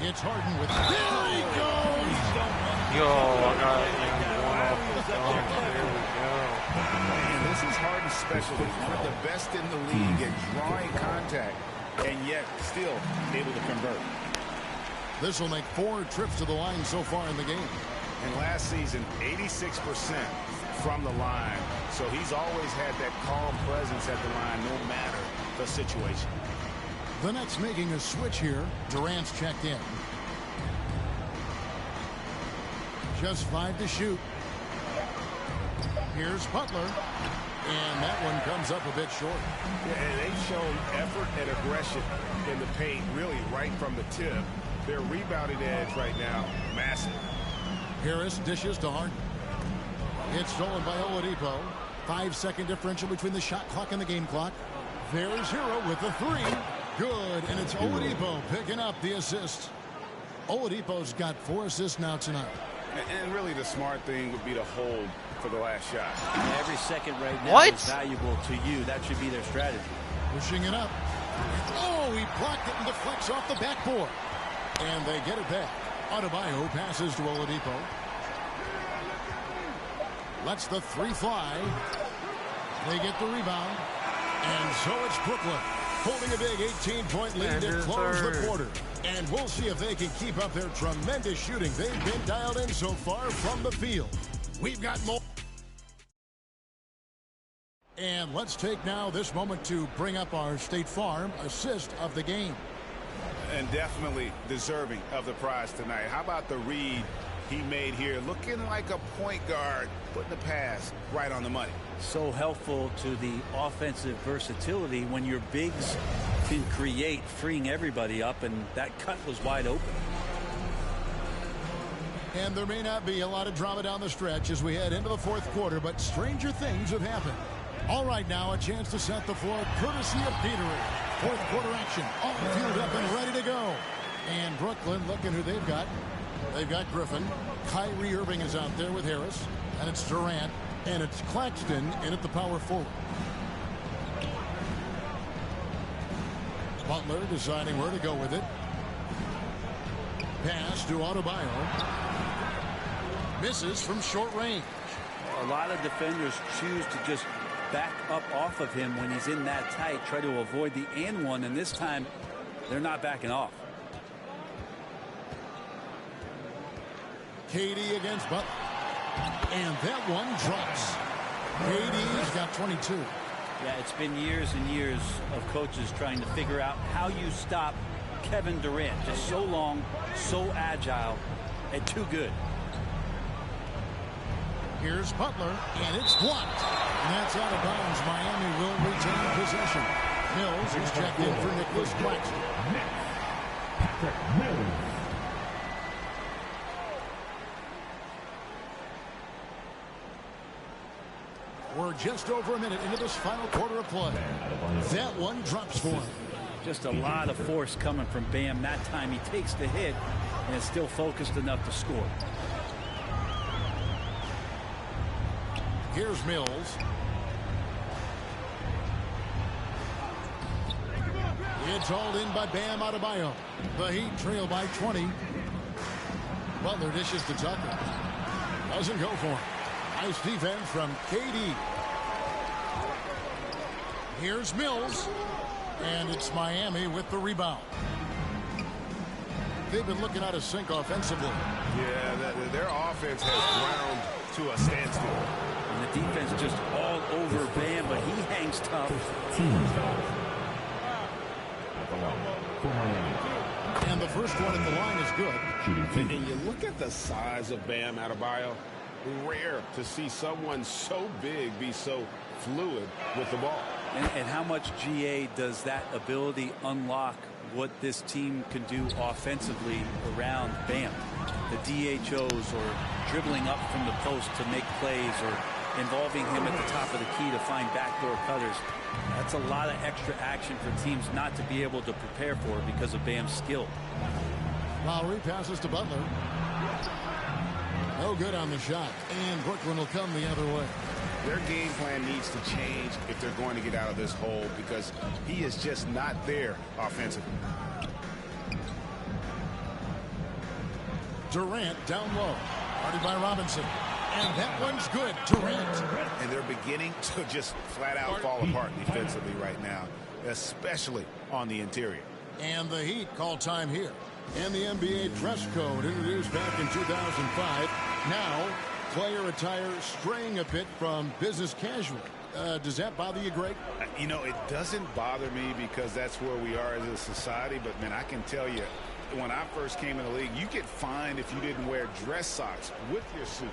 It's Harden with. There he goes! Yo, I got one off the dunk. There we go. And this is Harden's specialty. One of the best in the league at drawing contact, and yet still able to convert. This will make 4 trips to the line so far in the game. And last season, 86% from the line. So he's always had that calm presence at the line, no matter the situation. The Nets making a switch here. Durant's checked in. Just 5 to shoot. Here's Butler. And that one comes up a bit short. Yeah, and they've shown effort and aggression in the paint, really right from the tip. Their rebounding edge right now, massive. Harris dishes to Harden. It's stolen by Oladipo. 5-second differential between the shot clock and the game clock. There's Hero with the 3. Good, and it's Oladipo picking up the assist. Oladipo's got 4 assists now tonight. And really the smart thing would be to hold for the last shot. Every second right now is valuable to you. That should be their strategy. Pushing it up. Oh, he blocked it and deflects off the backboard. And they get it back. Adebayo passes to Oladipo. Lets the 3 fly. They get the rebound. And so it's Brooklyn holding a big 18-point lead to close the quarter. And we'll see if they can keep up their tremendous shooting they've been dialed in so far from the field. We've got more. And let's take now this moment to bring up our State Farm assist of the game. And definitely deserving of the prize tonight. How about the read he made here? Looking like a point guard, putting the pass right on the money. So helpful to the offensive versatility when your bigs can create, freeing everybody up, and that cut was wide open. And there may not be a lot of drama down the stretch as we head into the fourth quarter, but stranger things have happened. All right, now a chance to set the floor courtesy of Petery. Fourth quarter action, all fueled up and ready to go. And Brooklyn, looking who they've got. They've got Griffin. Kyrie Irving is out there with Harris. And it's Durant. And it's Claxton in at the power forward. Butler deciding where to go with it. Pass to Adebayo. Misses from short range. A lot of defenders choose to just back up off of him when he's in that tight, try to avoid the and one, and this time they're not backing off. KD against Butler. And that one drops. KD's got 22. Yeah, it's been years and years of coaches trying to figure out how you stop Kevin Durant. Just so long, so agile, and too good. Here's Butler, and it's blocked. And that's out of bounds. Miami will retain possession. Mills is checked in for Nicholas Claxton. We're just over a minute into this final quarter of play. That one drops for him. Just a lot of force coming from Bam. That time he takes the hit and is still focused enough to score. Here's Mills. It's hauled in by Bam Adebayo. The Heat trail by 20. Butler dishes to Tucker. Doesn't go for him. Nice defense from KD. Here's Mills. And it's Miami with the rebound. They've been looking out of sync offensively. Yeah, their offense has ground to a standstill. And the defense just all over Bam, but he hangs tough. And the first one in the line is good. And you look at the size of Bam Adebayo. Rare to see someone so big be so fluid with the ball. And how much GA does that ability unlock what this team can do offensively around Bam? The DHOs or dribbling up from the post to make plays or involving him at the top of the key to find backdoor cutters. That's a lot of extra action for teams not to be able to prepare for because of Bam's skill. Lowry passes to Butler. No good on the shot. And Brooklyn will come the other way. Their game plan needs to change if they're going to get out of this hole because he is just not there offensively. Durant down low. Guarded by Robinson. And that one's good. Durant. And they're beginning to just flat out fall apart defensively right now, especially on the interior. And the Heat call time here. And the NBA dress code introduced back in 2005. Now, player attire straying a bit from business casual. Does that bother you, Greg? You know, it doesn't bother me because that's where we are as a society. But, man, I can tell you, when I first came in the league, you get fined if you didn't wear dress socks with your suit.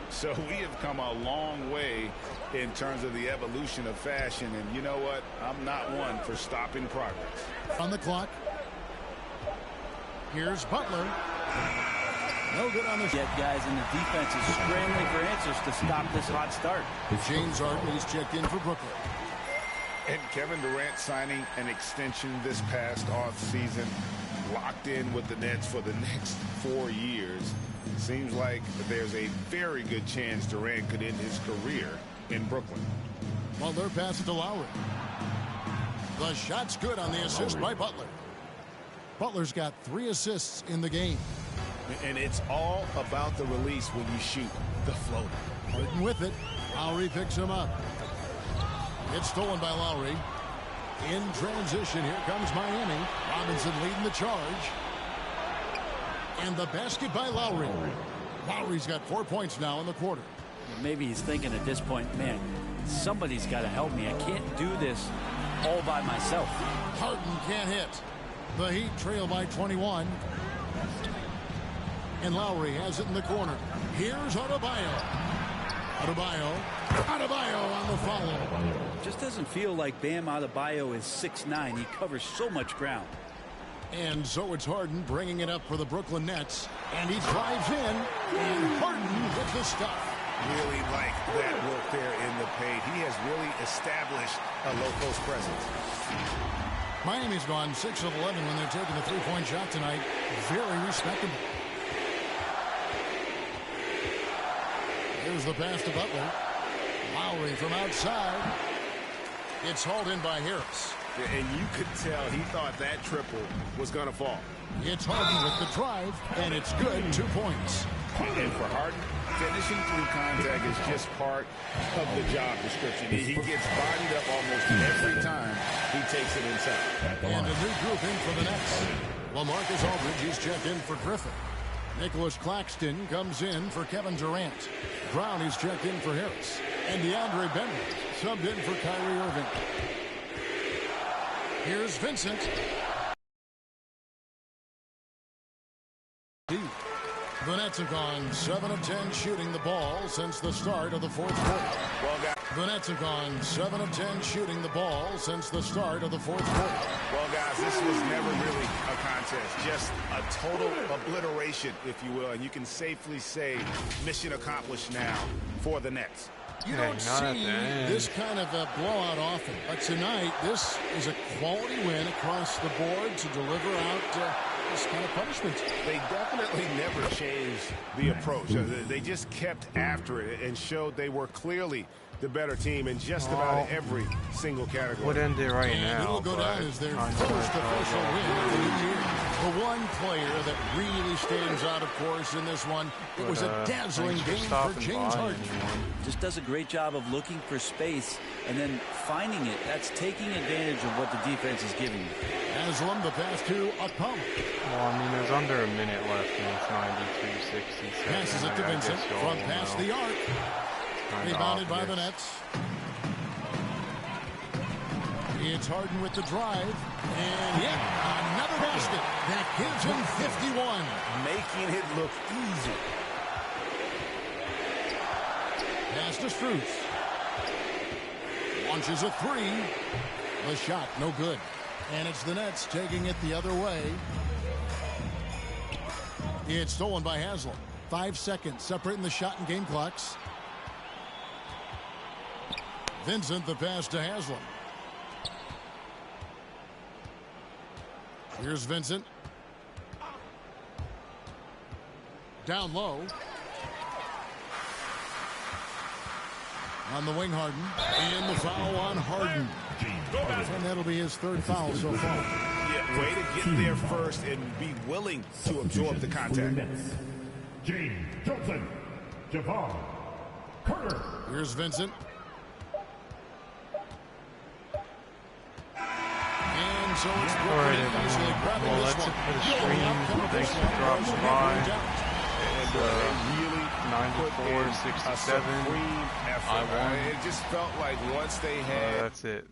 So we have come a long way in terms of the evolution of fashion. And you know what? I'm not one for stopping progress. On the clock. Here's Butler. No good on the shot. Guys, and the defense is scrambling for answers to stop this hot start. James Harden is checked in for Brooklyn. And Kevin Durant signing an extension this past offseason, locked in with the Nets for the next 4 years. Seems like there's a very good chance Durant could end his career in Brooklyn. Butler passes to Lowry. The shot's good on the assist by Butler. Butler's got 3 assists in the game. And it's all about the release when you shoot the floater. Harden with it. Lowry picks him up. It's stolen by Lowry. In transition, here comes Miami. Robinson leading the charge. And the basket by Lowry. Lowry's got 4 points now in the quarter. Maybe he's thinking at this point, man, somebody's got to help me. I can't do this all by myself. Harden can't hit. The Heat trail by 21. And Lowry has it in the corner. Here's Adebayo. Adebayo on the follow. Just doesn't feel like Bam Adebayo is 6'9". He covers so much ground. And so it's Harden bringing it up for the Brooklyn Nets. And he drives in. And Harden with the stuff. Really like that work there in the paint. He has really established a low-post presence. Miami's gone 6 of 11 when they're taking the three-point shot tonight. Very respectable. Here's the pass to Butler. Lowry from outside. It's hauled in by Harris. And you could tell he thought that triple was going to fall. It's Harden with the drive, and it's good. 2 points. And for Harden, finishing through contact is just part of the job description. He gets bodied up almost every time he takes it inside. And a new group in for the Nets. LaMarcus Aldridge is checked in for Griffin. Nicholas Claxton comes in for Kevin Durant. Brown is checked in for Harris. And DeAndre Bembry subbed in for Kyrie Irving. Here's Vincent. The Nets have gone 7 of 10 shooting the ball since the start of the fourth quarter. The Nets have gone 7 of 10 shooting the ball since the start of the fourth quarter. Well, guys, this was never really a contest. Just a total obliteration, if you will. And you can safely say mission accomplished now for the Nets. You don't see this kind of a blowout often. But tonight, this is a quality win across the board to deliver out this kind of punishment. They definitely never changed the approach. They just kept after it and showed they were clearly the better team in just about every single category. Would end it right now. It'll go down as their first official win of the year. The one player that really stands out, of course, in this one, it was a dazzling game for James Harden. Just does a great job of looking for space and then finding it. That's taking advantage of what the defense is giving you. Haslam, the pass to Akpom. Well, I mean, there's under a minute left, and it's 92-67. Passes it to Vincent from past the arc. Rebounded by the Nets. It's Harden with the drive. And another basket. That gives him 51. Making it look easy. Pass to Strus. Launches a three. The shot, no good. And it's the Nets taking it the other way. It's stolen by Haslam. 5 seconds separating the shot and game clocks. Vincent, the pass to Haslam. Here's Vincent. Down low. On the wing, Harden. And the foul on Harden. And that'll be his third foul so far. Yeah, way to get there first and be willing to absorb the contact. James Johnson. Javon Carter. Here's Vincent. And so it's Brooklyn easily grabbing this one. For the stream, thanks for dropping by. And 94-67. It just felt like once they had that's it.